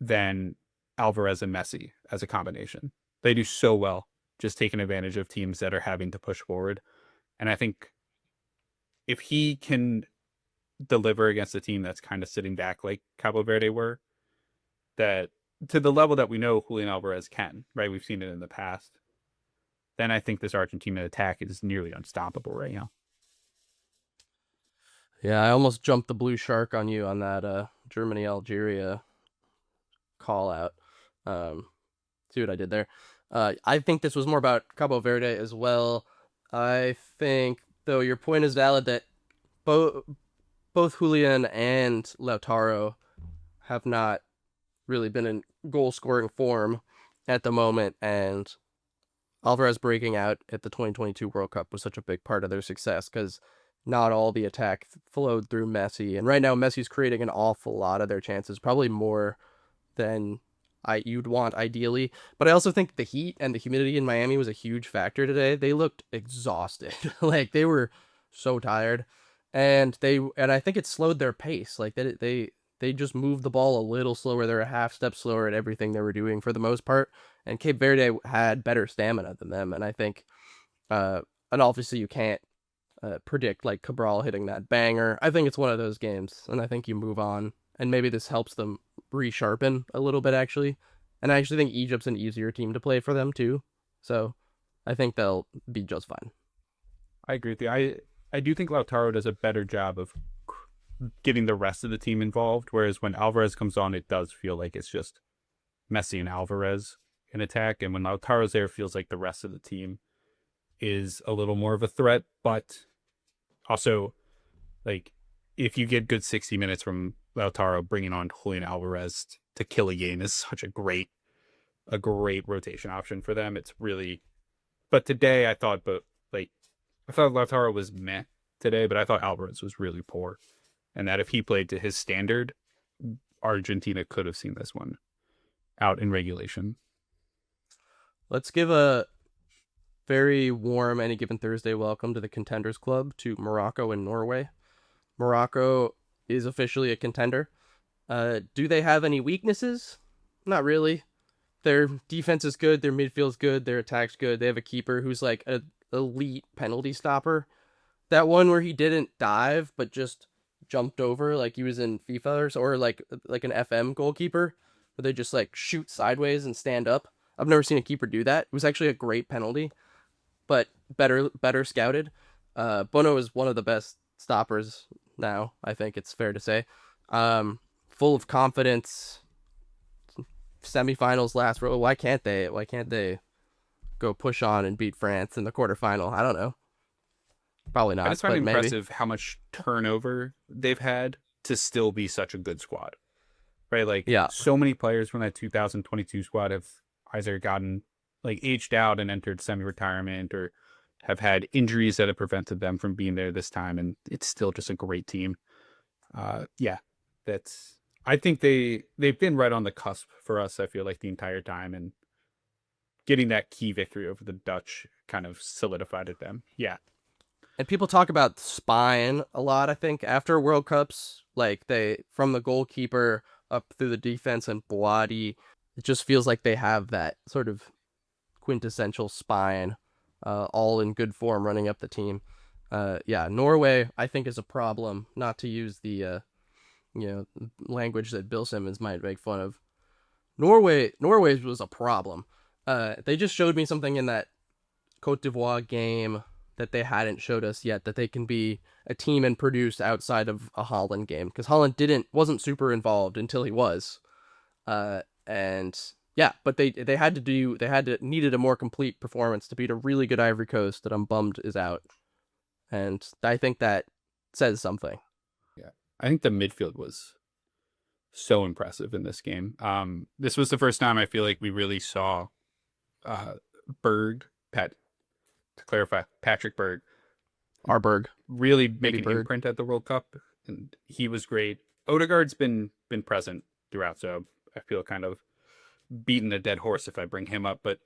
than Alvarez and Messi as a combination. They do so well just taking advantage of teams that are having to push forward. And I think if he can deliver against a team that's kind of sitting back like Cabo Verde were, that to the level that we know Julian Alvarez can, right? We've seen it in the past. Then I think this Argentina attack is nearly unstoppable right now. Yeah, I almost jumped the blue shark on you on that Germany-Algeria call out. See what I did there? I think this was more about Cabo Verde as well. I think, though, your point is valid that both Julian and Lautaro have not really been in goal-scoring form at the moment, and Alvarez breaking out at the 2022 World Cup was such a big part of their success because not all the attack flowed through Messi. And right now, Messi's creating an awful lot of their chances, probably more than you'd want ideally. But I also think the heat and the humidity in Miami was a huge factor today. They looked exhausted. Like, they were so tired. And I think it slowed their pace. Like, they just moved the ball a little slower. They're a half step slower at everything they were doing for the most part. And Cape Verde had better stamina than them. And I think, and obviously you can't predict like Cabral hitting that banger. I think it's one of those games, and I think you move on. And maybe this helps them resharpen a little bit, actually. And I actually think Egypt's an easier team to play for them, too. So I think they'll be just fine. I agree with you. I do think Lautaro does a better job of getting the rest of the team involved, whereas when Alvarez comes on, it does feel like it's just Messi and Alvarez in attack. And when Lautaro's there, it feels like the rest of the team is a little more of a threat. But also, like, if you get good 60 minutes from Lautaro, bringing on Julian Alvarez to kill a game is such a great rotation option for them. It's really, but today I thought Lautaro was meh today, but I thought Alvarez was really poor, and that if he played to his standard, Argentina could have seen this one out in regulation. Let's give a very warm Any Given Thursday welcome to the Contenders Club to Morocco and Norway. Morocco is officially a contender. Do they have any weaknesses? Not really. Their defense is good. Their midfield's good. Their attack's good. They have a keeper who's like an elite penalty stopper. That one where he didn't dive but just jumped over like he was in FIFA or like an FM goalkeeper where they just like shoot sideways and stand up. I've never seen a keeper do that. It was actually a great penalty, but better scouted. Bono is one of the best stoppers now, I think it's fair to say. Full of confidence. Semifinals last row. Why can't they go push on and beat France in the quarterfinal? I don't know. Probably not. I just find it maybe. impressive how much turnover they've had to still be such a good squad. Right? Like, Yeah. so many players from that 2022 squad have either gotten like aged out and entered semi-retirement or have had injuries that have prevented them from being there this time, and it's still just a great team. I think they've been right on the cusp for us, I feel like, the entire time, and getting that key victory over the Dutch kind of solidified it them. Yeah. And people talk about spine a lot, I think, after World Cups. Like, they, from the goalkeeper up through the defense and Boadi, it just feels like they have that sort of quintessential spine, all in good form running up the team. Norway, I think, is a problem, not to use the, language that Bill Simmons might make fun of. Norway was a problem. They just showed me something in that Cote d'Ivoire game that they hadn't showed us yet, that they can be a team and produce outside of a Holland game, because Holland wasn't super involved until he was. But they needed a more complete performance to beat a really good Ivory Coast that I'm bummed is out. And I think that says something. Yeah. I think the midfield was so impressive in this game. This was the first time I feel like we really saw Berg, to clarify, Patrick Berg, Arberg, really make Baby an Berg. imprint at the World Cup, and he was great. Odegaard's been present throughout, so I feel kind of beating a dead horse if I bring him up. But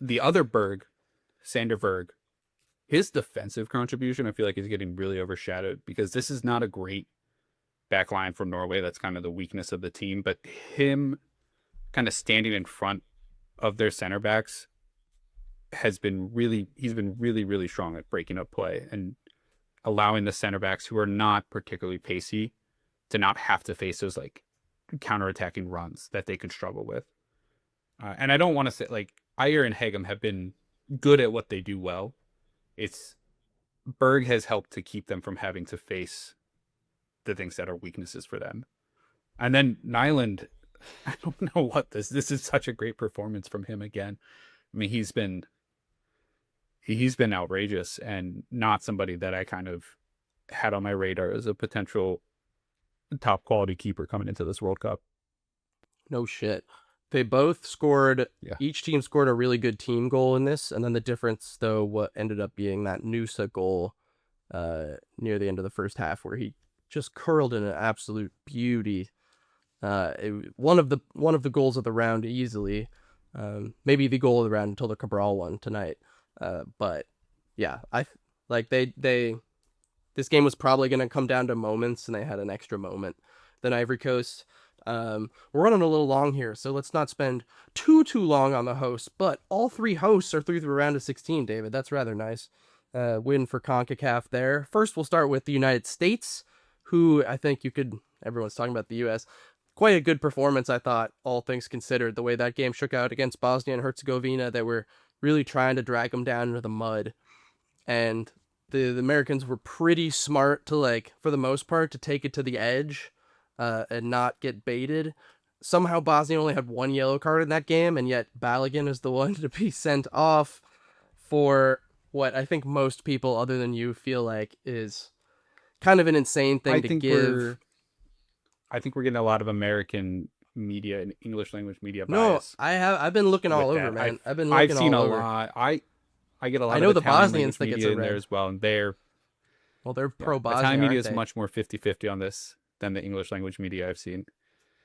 the other Berg, Sander Berg, his defensive contribution, I feel like is getting really overshadowed because this is not a great back line from Norway. That's kind of the weakness of the team. But him kind of standing in front of their center backs he's been really, really strong at breaking up play and allowing the center backs who are not particularly pacey to not have to face those like counterattacking runs that they can struggle with. And I don't want to say like Ayer and Hegem have been good at what they do well. It's Berg has helped to keep them from having to face the things that are weaknesses for them. And then Nyland, I don't know what this is such a great performance from him again. I mean, he's been outrageous and not somebody that I kind of had on my radar as a potential top quality keeper coming into this World Cup. No shit. They both scored, Yeah. Each team scored a really good team goal in this, and then the difference, though, what ended up being that Nusa goal near the end of the first half, where he just curled in an absolute beauty. One of the goals of the round easily, maybe the goal of the round until the Cabral one tonight. But yeah, this game was probably going to come down to moments, and they had an extra moment than Ivory Coast. We're running a little long here, so let's not spend too long on the hosts, but all three hosts are through the round of 16, David. That's rather nice. Win for CONCACAF there. First, we'll start with the United States, who I think everyone's talking about the U.S. Quite a good performance, I thought, all things considered. The way that game shook out against Bosnia and Herzegovina, they were really trying to drag them down into the mud. And the Americans were pretty smart to, like, for the most part, to take it to the edge and not get baited. Somehow Bosnia only had one yellow card in that game, and yet Balogun is the one to be sent off for what I think most people other than you feel like is kind of an insane thing to give. I think we're getting a lot of American media and English language media No, bias. I've been looking all over, man. I've seen all a over. lot. I get a lot I know of the Italian Bosnians think media it's a in there red. as well, and they're pro-Bosnia, Italian media aren't is they? much more 50-50 on this than the English language media I've seen.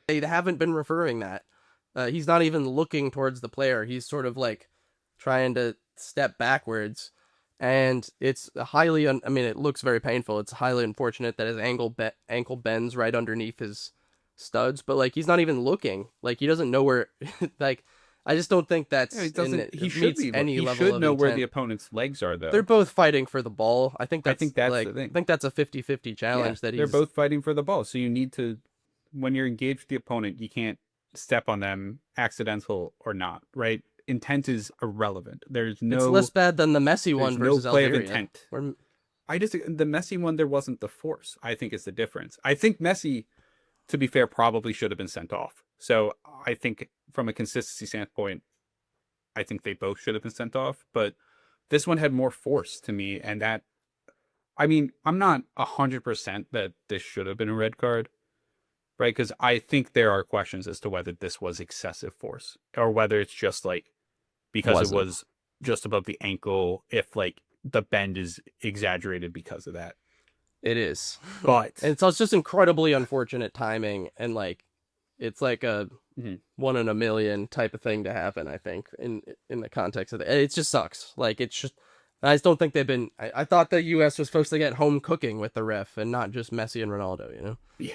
They haven't been referring that. He's not even looking towards the player. He's sort of like trying to step backwards. And it's highly, I mean, it looks very painful. It's highly unfortunate that his ankle bends right underneath his studs, but like he's not even looking. Like he doesn't know where, like, I just don't think that's, Yeah, he doesn't. He should meets be. any He level should of know where intent. the opponent's legs are, though. They're both fighting for the ball. I think that's the thing. I think that's a 50-50 challenge that they're both fighting for the ball. So you need to, when you're engaged with the opponent, you can't step on them, accidental or not, right? Intent is irrelevant. There's no. It's less bad than the Messi one versus no play Algeria, of intent. where The Messi one, there wasn't the force. I think is the difference. I think Messi, to be fair, probably should have been sent off. So I think from a consistency standpoint, I think they both should have been sent off. But this one had more force to me, and that, I mean, I'm not 100% that this should have been a red card, right? Because I think there are questions as to whether this was excessive force or whether it's just like because it was just above the ankle, if like the bend is exaggerated because of that. It is. But and it's just incredibly unfortunate timing, and like it's like a 1 in a million type of thing to happen, I think, in the context of it. It just sucks. Like it's just, I just don't think they've been, I thought the US was supposed to get home cooking with the ref and not just Messi and Ronaldo, you know? Yeah.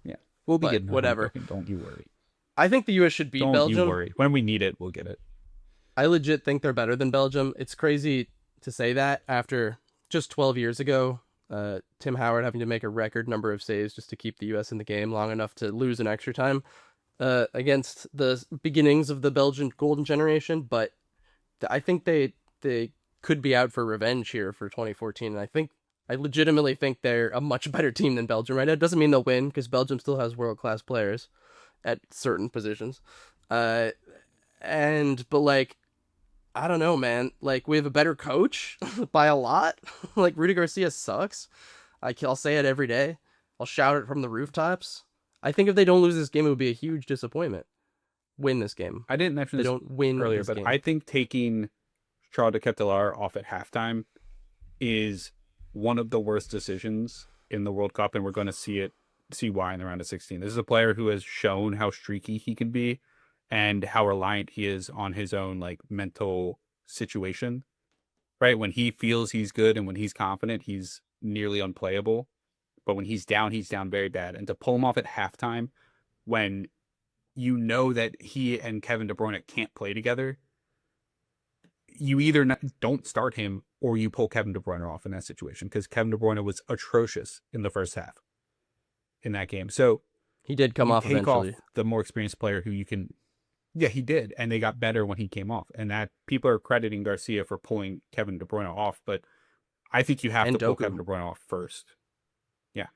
Yeah. We'll be getting whatever. Don't you worry. I think the US should beat Belgium. Don't you worry. When we need it, we'll get it. I legit think they're better than Belgium. It's crazy to say that after just 12 years ago, Tim Howard having to make a record number of saves just to keep the U.S. in the game long enough to lose in extra time against the beginnings of the Belgian golden generation. But I think they could be out for revenge here for 2014. And I legitimately think they're a much better team than Belgium right now. It doesn't mean they'll win because Belgium still has world-class players at certain positions. But like, I don't know, man. Like, we have a better coach by a lot. Like, Rudy Garcia sucks. I'll say it every day. I'll shout it from the rooftops. I think if they don't lose this game, it would be a huge disappointment. Win this game. I didn't mention They this don't win earlier, this but game. I think taking Charles de Ketelaere off at halftime is one of the worst decisions in the World Cup, and we're going to see why in the round of 16. This is a player who has shown how streaky he can be and how reliant he is on his own like mental situation. Right? When he feels he's good and when he's confident, he's nearly unplayable. But when he's down very bad. And to pull him off at halftime when you know that he and Kevin De Bruyne can't play together, you either don't start him or you pull Kevin De Bruyne off in that situation, because Kevin De Bruyne was atrocious in the first half in that game. So he did come off take eventually. off the more experienced player who you can. Yeah, he did, and they got better when he came off. And that people are crediting Garcia for pulling Kevin De Bruyne off, but I think you have And to pull Doku. Kevin De Bruyne off first. Yeah,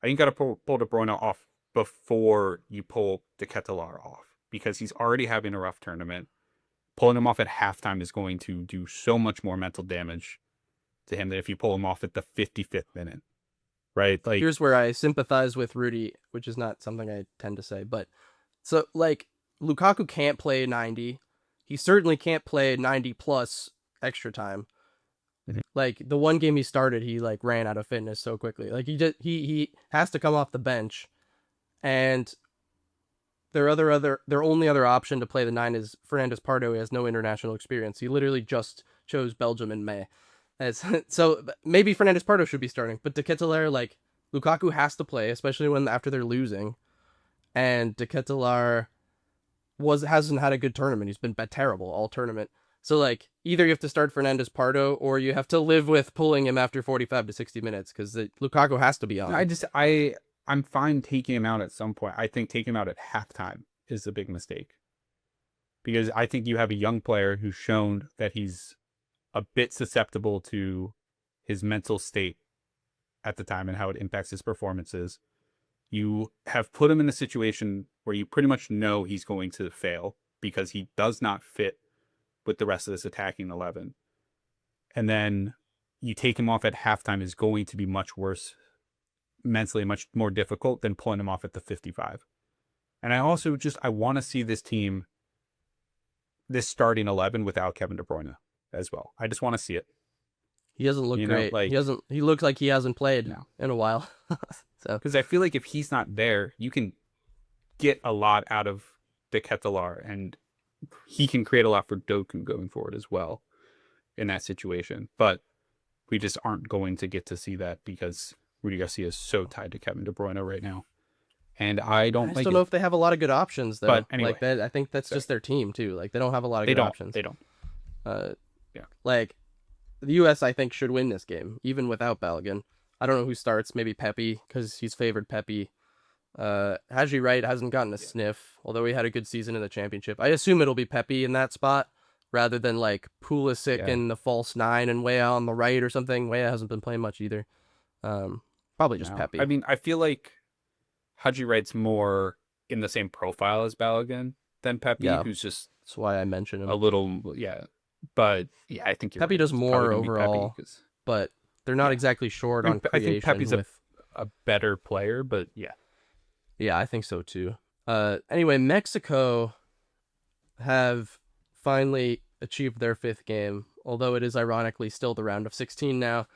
I think you got to pull De Bruyne off before you pull De Ketelaere off, because he's already having a rough tournament. Pulling him off at halftime is going to do so much more mental damage to him than if you pull him off at the 55th minute, right? Like, here's where I sympathize with Rudy, which is not something I tend to say, but so like Lukaku can't play 90. He certainly can't play 90 plus extra time. Mhm. Like the one game he started, he like ran out of fitness so quickly. Like he has to come off the bench, and their only other option to play the 9 is Fernandes Pardo. He has no international experience. He literally just chose Belgium in May. So maybe Fernandes Pardo should be starting, but De Ketelaere, like Lukaku has to play, especially when after they're losing, and De Ketelaere hasn't had a good tournament. He's been terrible all tournament. So like either you have to start Fernandes Pardo or you have to live with pulling him after 45 to 60 minutes because Lukaku has to be on. I'm fine taking him out at some point. I think taking him out at halftime is a big mistake, because I think you have a young player who's shown that he's a bit susceptible to his mental state at the time and how it impacts his performances. You have put him in a situation where you pretty much know he's going to fail because he does not fit with the rest of this attacking 11. And then you take him off at halftime is going to be much worse mentally, much more difficult than pulling him off at the 55. And I also I want to see this team, this starting 11 without Kevin De Bruyne as well. I just want to see it. He doesn't look great. Like, he looks like he hasn't played in a while. So because I feel like if he's not there, you can get a lot out of De Ketelaere, and he can create a lot for Doku going forward as well in that situation. But we just aren't going to get to see that because Rudy Garcia is so tied to Kevin De Bruyne right now. And I don't know if they have a lot of good options though. But anyway, like that, I think that's just their team too. Like they don't have a lot of good options. They don't. Like the U.S. I think should win this game even without Balogun. I don't know who starts. Maybe Pepe because he's favored Pepe. Haji Wright hasn't gotten a sniff, although he had a good season in the championship. I assume it'll be Pepe in that spot rather than like Pulisic and the false 9 and Weah on the right or something. Weah hasn't been playing much either. Probably just Pepe. I mean, I feel like Haji Wright's more in the same profile as Balogun than Pepe, who's just... That's why I mentioned him. A little, But, I think Pepe right. does more overall, but they're not exactly short on creation. I think Pepe's a better player, but Yeah, I think so too. Anyway, Mexico have finally achieved their 5th game, although it is ironically still the round of 16 now.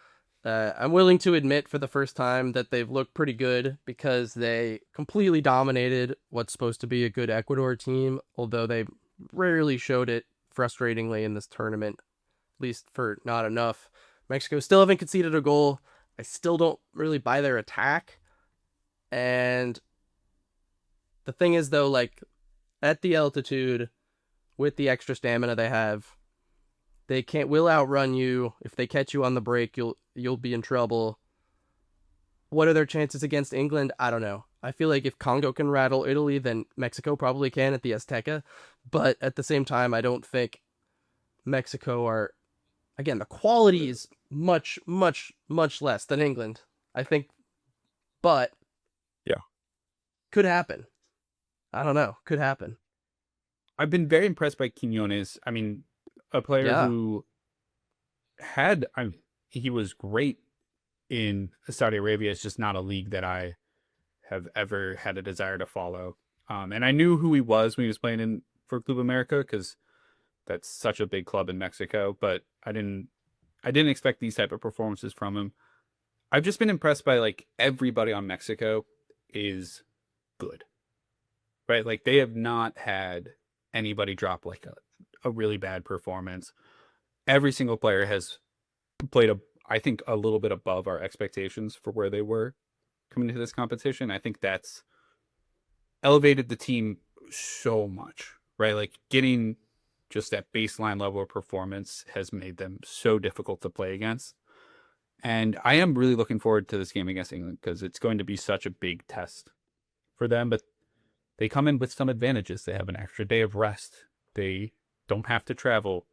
I'm willing to admit for the first time that they've looked pretty good because they completely dominated what's supposed to be a good Ecuador team, although they rarely showed it frustratingly in this tournament, at least for not enough. Mexico still haven't conceded a goal. I still don't really buy their attack. And the thing is, though, like at the altitude, with the extra stamina they have, they will outrun you. If they catch you on the break, you'll be in trouble. What are their chances against England? I don't know. I feel like if Congo can rattle Italy, then Mexico probably can at the Azteca. But at the same time, I don't think Mexico are... Again, the quality is much, much, much less than England, I think. But could happen. I don't know. Could happen. I've been very impressed by Quinones. I mean, a player Yeah. who he was great in Saudi Arabia. It's just not a league that I have ever had a desire to follow. And I knew who he was when he was playing for Club America because that's such a big club in Mexico. But I didn't expect these type of performances from him. I've just been impressed by like everybody on Mexico is good, right? Like they have not had anybody drop like a really bad performance. Every single player has played I think a little bit above our expectations for where they were coming into this competition. I think that's elevated the team so much, right? Like getting just that baseline level of performance has made them so difficult to play against. And I am really looking forward to this game against England because it's going to be such a big test for them. But they come in with some advantages. They have an extra day of rest. They don't have to travel.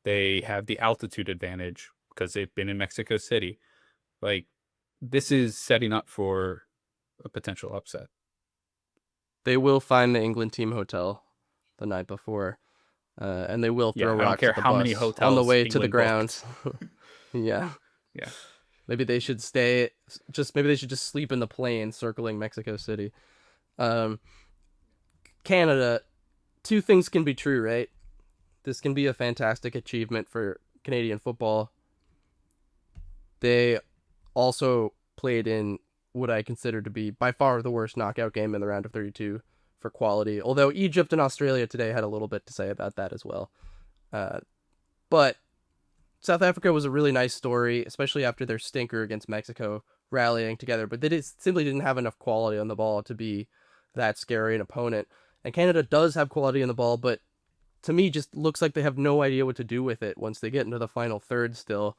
They have the altitude advantage because they've been in Mexico City. Like, this is setting up for a potential upset. They will find the England team hotel the night before, and they will throw I don't rocks care at the how many bus on the hotels way to the England ground. booked. Yeah. Yeah. Maybe they should just sleep in the plane circling Mexico City. Canada, two things can be true, right? This can be a fantastic achievement for Canadian football. They also played in what I consider to be by far the worst knockout game in the round of 32 for quality, although Egypt and Australia today had a little bit to say about that as well. But South Africa was a really nice story, especially after their stinker against Mexico, rallying together, but they simply didn't have enough quality on the ball to be that scary an opponent. And Canada does have quality on the ball, but to me just looks like they have no idea what to do with it once they get into the final third still.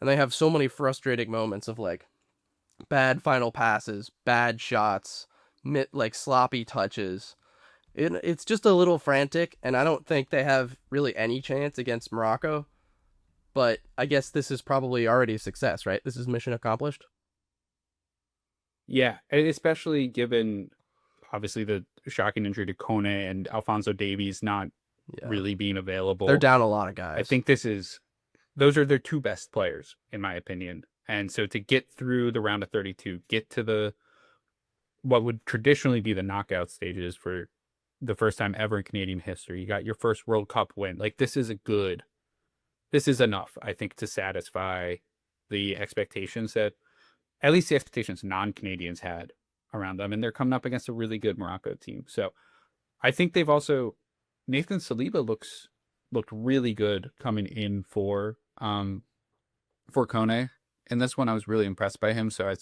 And they have so many frustrating moments of like bad final passes, bad shots, like sloppy touches. It's just a little frantic, and I don't think they have really any chance against Morocco. But I guess this is probably already a success, right? This is mission accomplished. Yeah, especially given obviously the shocking injury to Kone and Alfonso Davies not Yeah. really being They're available. down a lot of I guys. think those are their two best players, in my opinion. And so to get through the round of 32, get to what would traditionally be the knockout stages for the first time ever in Canadian history, you got your first World Cup win. Like this is enough, I think, to satisfy the expectations that at least the expectations non-Canadians had around them. And they're coming up against a really good Morocco team. So I think they've also Nathan Saliba looked really good coming in for Kone. And this one I was really impressed by him. So I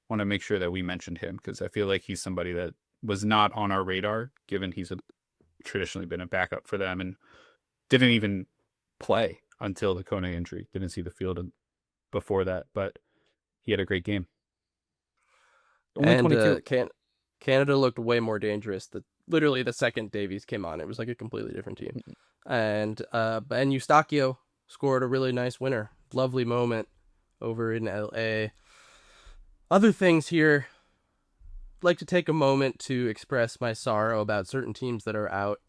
want to make sure that we mentioned him because I feel like he's somebody that was not on our radar, given he's traditionally been a backup for them and didn't even play until the Kone injury. Didn't see the field before that, but he had a great game. Only And 22. Canada looked way more dangerous. Literally the second Davies came on, it was like a completely different team. And Ben Eustachio scored a really nice winner. Lovely moment over in LA. Other things here. I'd like to take a moment to express my sorrow about certain teams that are out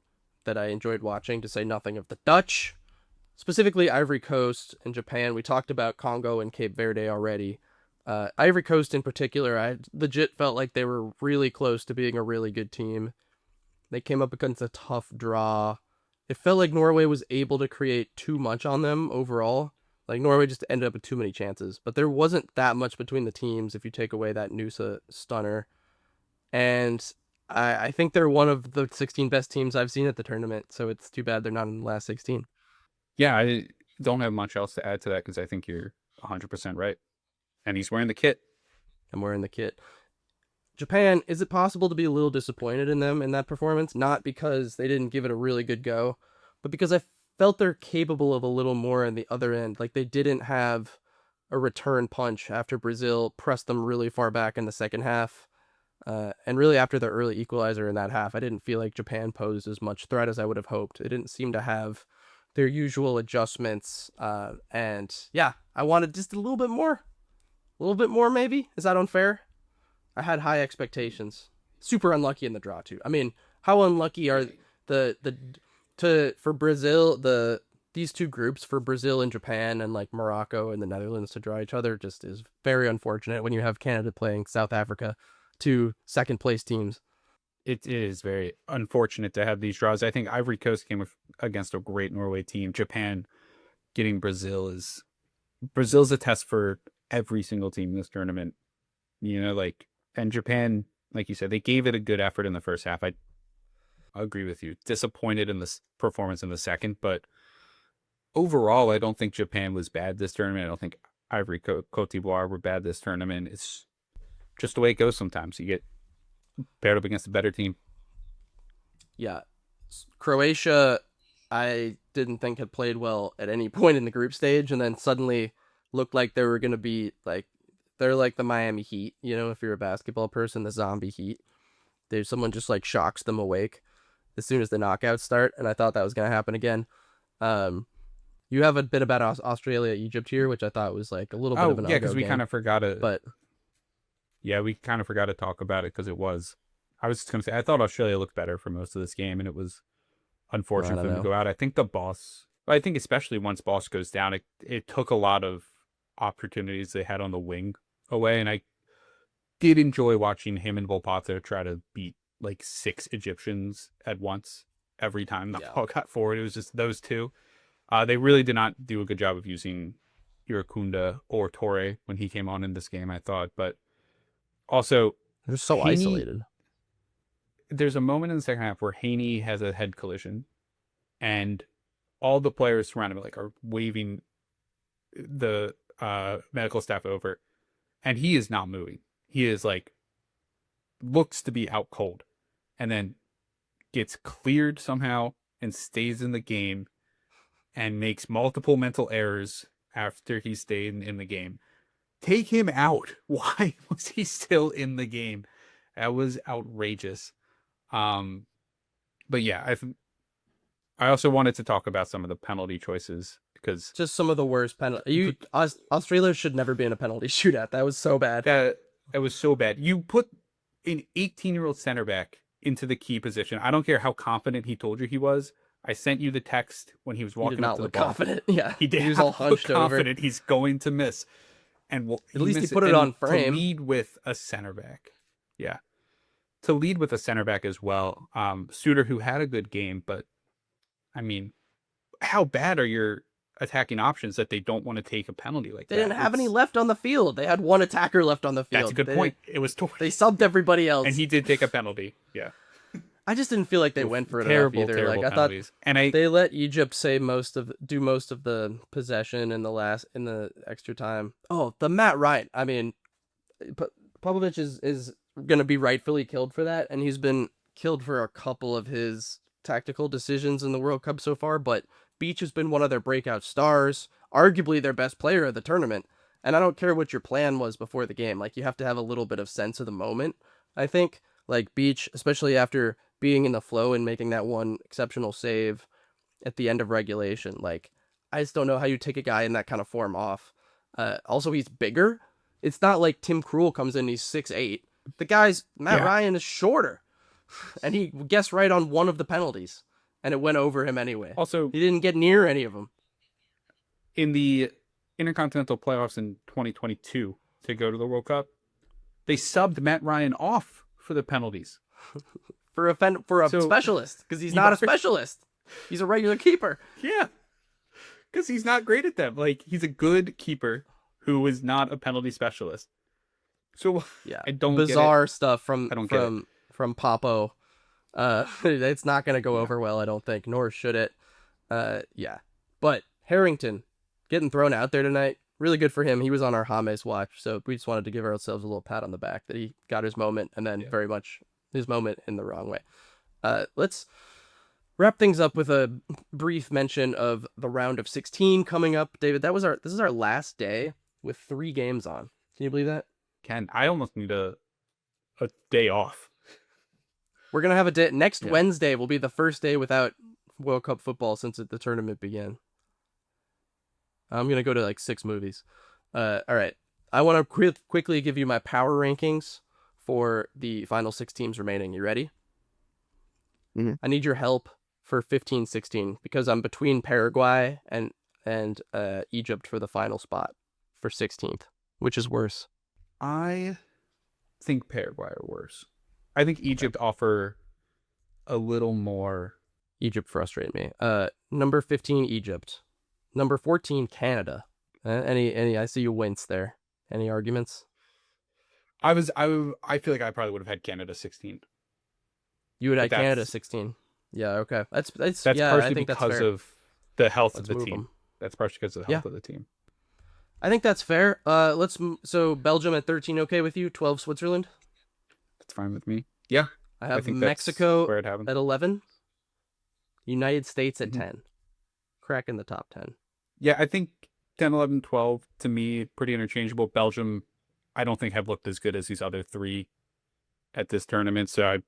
that I enjoyed watching, to say nothing of the Dutch, specifically Ivory Coast and Japan. We talked about Congo and Cape Verde already. Ivory Coast in particular, I legit felt like they were really close to being a really good team. They came up against a tough draw. It felt like Norway was able to create too much on them overall. Like Norway just ended up with too many chances, but there wasn't that much between the teams if you take away that Nusa stunner. And I think they're one of the 16 best teams I've seen at the tournament, so it's too bad they're not in the last 16. Yeah, I don't have much else to add to that because I think you're 100% right. And he's wearing the kit. I'm wearing the kit. Japan, is it possible to be a little disappointed in them in that performance? Not because they didn't give it a really good go, but because I felt they're capable of a little more on the other end. Like they didn't have a return punch after Brazil pressed them really far back in the second half. And really after the early equalizer in that half, I didn't feel like Japan posed as much threat as I would have hoped. It didn't seem to have their usual adjustments. And yeah, I wanted just a little bit more. A little bit more, maybe? Is that unfair? I had high expectations. Super unlucky in the draw, too. I mean, how unlucky are the for Brazil, these two groups for Brazil and Japan and like Morocco and the Netherlands to draw each other just is very unfortunate when you have Canada playing South Africa, two second place teams. It is very unfortunate to have these draws. I think Ivory Coast came against a great Norway team. Japan getting Brazil's a test for every single team in this tournament. And Japan, like you said, they gave it a good effort in the first half. I agree with you. Disappointed in this performance in the second, but overall, I don't think Japan was bad this tournament. I don't think Ivory Cote d'Ivoire were bad this tournament. It's just the way it goes sometimes. You get paired up against a better team. Yeah. Croatia, I didn't think had played well at any point in the group stage, and then suddenly looked like they were going to be like, they're like the Miami Heat, if you're a basketball person, the zombie Heat. There's someone just like shocks them awake as soon as the knockouts start, and I thought that was going to happen again. You have a bit about Australia, Egypt here, which I thought was like a little bit of an because we kind of forgot it. But yeah, we kind of forgot to talk about it because it was. I was just going to say, I thought Australia looked better for most of this game, and it was unfortunate for them to go out. I think especially once Boss goes down, it took a lot of opportunities they had on the wing away, and I did enjoy watching him and Volpato try to beat like 6 Egyptians at once every time the ball got forward. It was just those two. They really did not do a good job of using Irakunda or Torre when he came on in this game, I thought. But also, they're so isolated. There's a moment in the second half where Haney has a head collision, and all the players surrounding him are waving the medical staff over, and he is not moving. He is looks to be out cold, and then gets cleared somehow and stays in the game and makes multiple mental errors after he stayed in the game. Take him out. Why was he still in the game? That was outrageous. But yeah, I also wanted to talk about some of the penalty choices because just some of the worst penalty. Australia should never be in a penalty shootout. That was so bad. That was so bad. You put an 18-year-old center back into the key position. I don't care how confident he told you he was. I sent you the text when he was walking up to the ball. Confident. Yeah, he did. He was all hunched confident over. He's going to miss, and at least he put it on frame. To lead with a center back, yeah. To lead with a center back as well. Suter, who had a good game, but I mean, how bad are your attacking options that they don't want to take a penalty like that? They didn't have any left on the field. They had one attacker left on the field. That's a good point. It was they subbed everybody else, and he did take a penalty. Yeah. I just didn't feel like they went for it enough either. Like I penalties. Thought they let Egypt do most of the possession in the extra time. Oh, the Matt Ryan. I mean, Popovic is going to be rightfully killed for that, and he's been killed for a couple of his tactical decisions in the World Cup so far, but Beach has been one of their breakout stars, arguably their best player of the tournament. And I don't care what your plan was before the game. Like, you have to have a little bit of sense of the moment, I think. Like, Beach, especially after being in the flow and making that one exceptional save at the end of regulation. Like, I just don't know how you take a guy in that kind of form off. Also, he's bigger. It's not like Tim Krul comes in, he's 6'8". Matt Ryan is shorter. And he guessed right on one of the penalties. And it went over him anyway. Also, he didn't get near any of them. In the Intercontinental Playoffs in 2022 to go to the World Cup, they subbed Matt Ryan off for the penalties. for a specialist, because he's not a specialist. He's a regular keeper. Yeah, because he's not great at them. Like, he's a good keeper who is not a penalty specialist. So yeah, I don't bizarre get it. stuff from Papo. It's not going to go over well, I don't think, nor should it. Yeah, but Harrington getting thrown out there tonight, really good for him. He was on our James watch, so we just wanted to give ourselves a little pat on the back that he got his moment, and then very much his moment in the wrong way. Let's wrap things up with a brief mention of the round of 16 coming up. David, this is our last day with 3 games on. Can you believe that? I almost need a day off. We're gonna have a day next Wednesday. Will be the first day without World Cup football since the tournament began. I'm gonna go to like 6 movies. All right. I want to quickly give you my power rankings for the final 6 teams remaining. You ready? Mm-hmm. I need your help for 15-16 because I'm between Paraguay and Egypt for the final spot for 16th. Which is worse? I think Paraguay are worse. I think Egypt offer a little more. Egypt frustrate me. Number 15, Egypt. Number 14, Canada. Any? I see you wince there. Any arguments? I feel like I probably would have had Canada 16. You would But have Canada 16. Yeah, okay. That's yeah, partially I think that's because fair. of the health Let's of the move team. them. That's partially because of the health of the team. I think that's fair. So Belgium at 13, okay with you? 12, Switzerland? That's fine with me. Yeah. I have think Mexico where it happened. at 11. United States at 10. Cracking the top 10. Yeah, I think 10, 11, 12, to me, pretty interchangeable. Belgium, I don't think have looked as good as these other three at this tournament, so I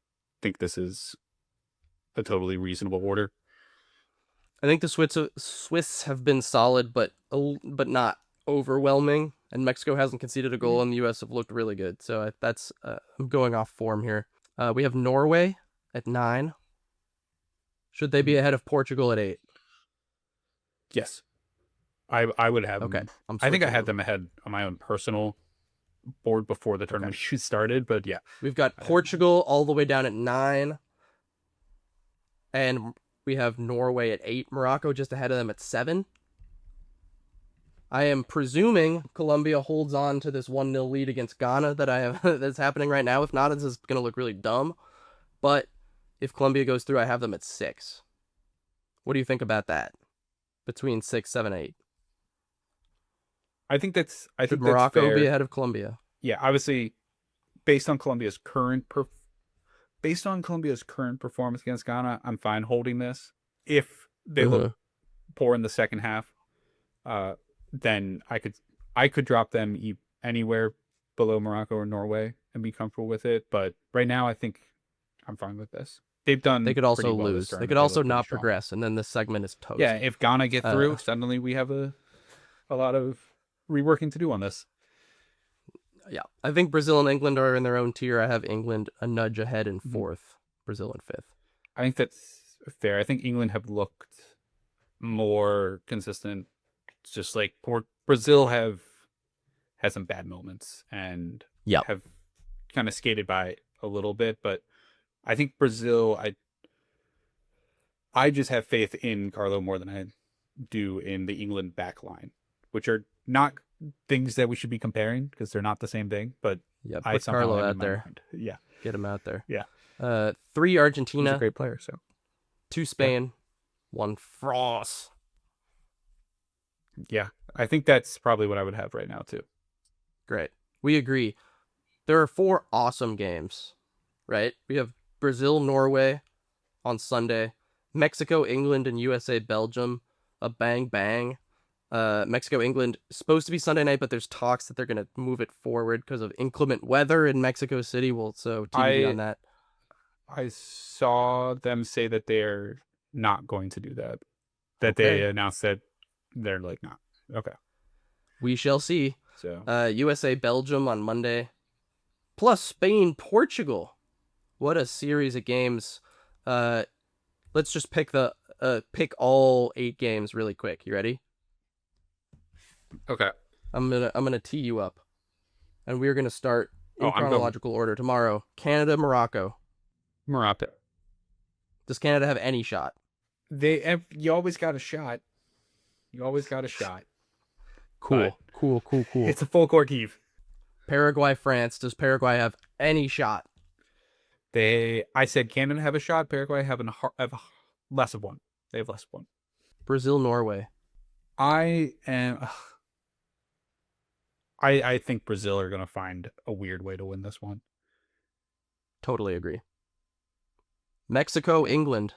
think this is a totally reasonable order. I think the Swiss have been solid, but not overwhelming, and Mexico hasn't conceded a goal, and the U.S. have looked really good. So that's I'm going off form here. We have Norway at 9. Should they be ahead of Portugal at 8? Yes, I would have. Okay, them. I think I had them ahead on my own personal board before the tournament started, but yeah, we've got Portugal all the way down at 9, and we have Norway at 8. Morocco just ahead of them at 7. I am presuming Colombia holds on to this 1-0 lead against Ghana that's happening right now. If not, this is going to look really dumb. But if Colombia goes through, I have them at 6. What do you think about that? Between 6, 7, 8. I think that's Morocco fair. be ahead of Colombia? Yeah, obviously, based on Colombia's current performance against Ghana, I'm fine holding this. If they look poor in the second half, then I could drop them anywhere below Morocco or Norway and be comfortable with it. But right now, I think I'm fine with this. They could also lose. They could also not progress, and then this segment is toast. Yeah, if Ghana get through, suddenly we have a lot of reworking to do on this. Yeah, I think Brazil and England are in their own tier. I have England a nudge ahead in 4th, Brazil in 5th. I think that's fair. I think England have looked more consistent. It's just like Brazil have had some bad moments and have kind of skated by a little bit, but I think Brazil, I just have faith in Carlo more than I do in the England back line, which are not things that we should be comparing because they're not the same thing. But put Carlo out there. Mind. Yeah, get him out there. Yeah. 3 Argentina. He's a great player. So 2 Spain, 1 France. Yeah, I think that's probably what I would have right now too. Great. We agree. There are 4 awesome games, right? We have Brazil, Norway on Sunday, Mexico, England, and USA, Belgium, a bang bang. Mexico, England, supposed to be Sunday night, but there's talks that they're going to move it forward because of inclement weather in Mexico City. Well, so TBD on that. I saw them say that they're not going to do that. That they announced that they're like not. Okay. We shall see. So USA, Belgium on Monday, plus Spain, Portugal. What a series of games. Let's just pick all 8 games really quick. You ready? Okay. I'm gonna tee you up, and we're gonna start in chronological order tomorrow. Canada, Morocco. Morocco. Does Canada have any shot? You always got a shot. Cool. It's a full court heave. Paraguay, France. Does Paraguay have any shot? I said Canada have a shot. Paraguay have less of one. They have less of one. Brazil, Norway. I think Brazil are going to find a weird way to win this one. Totally agree. Mexico, England.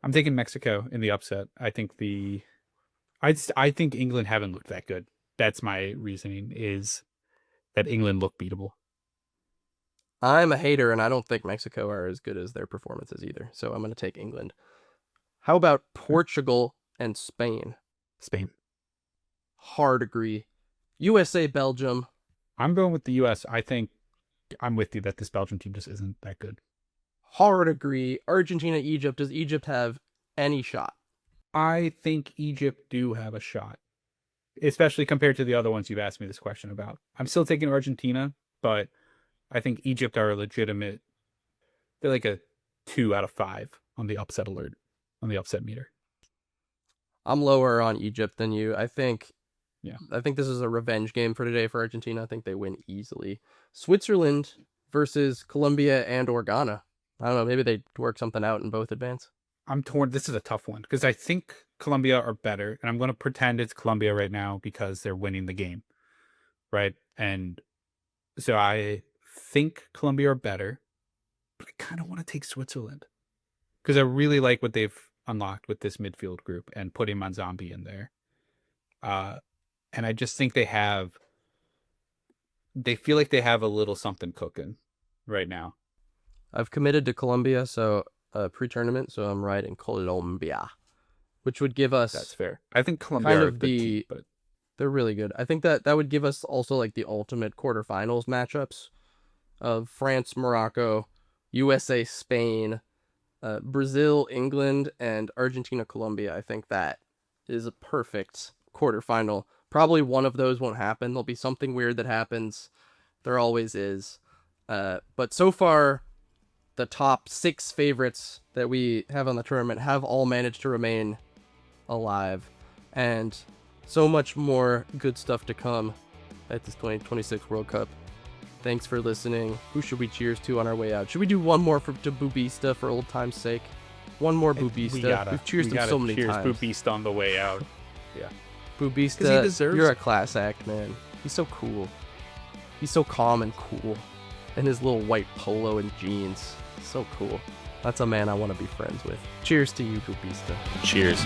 I'm taking Mexico in the upset. I think I think England haven't looked that good. That's my reasoning, is that England look beatable. I'm a hater, and I don't think Mexico are as good as their performances either. So I'm going to take England. How about Portugal and Spain? Spain. Hard agree. USA, Belgium. I'm going with the U.S. I think I'm with you that this Belgium team just isn't that good. hard agree. Argentina, Egypt. Does Egypt have any shot? I think Egypt do have a shot, especially compared to the other ones you've asked me this question about. I'm still taking Argentina, but I think Egypt are a legitimate. They're like a 2 out of 5 on the upset alert, on the upset meter. I'm lower on Egypt than you. Yeah. I think this is a revenge game for today for Argentina. I think they win easily. Switzerland versus Colombia and or Ghana. I don't know. Maybe they work something out and both advance. I'm torn. This is a tough one because I think Colombia are better, and I'm going to pretend it's Colombia right now because they're winning the game, right? And so I think Colombia are better, but I kind of want to take Switzerland because I really like what they've unlocked with this midfield group and putting Manzambi in there. And I just think they feel like they have a little something cooking right now. I've committed to Colombia, so pre-tournament, so I'm riding Colombia, which would give us. That's fair. I think Colombia kind are of a good team, but they're really good. I think that would give us also like the ultimate quarterfinals matchups of France, Morocco, USA, Spain, Brazil, England, and Argentina, Colombia. I think that is a perfect quarterfinal. Probably one of those won't happen. There'll be something weird that happens. There always is. But so far, the top 6 favorites that we have on the tournament have all managed to remain alive. And so much more good stuff to come at this 2026 World Cup. Thanks for listening. Who should we cheers to on our way out? Should we do one more to Bubista for old time's sake? One more Bubista. We've cheersed him so many times. Cheers Bubista on the way out. Yeah. Bubista, you're a class act, man. He's so cool. He's so calm and cool. And his little white polo and jeans. So cool. That's a man I want to be friends with. Cheers to you, Bubista. Cheers.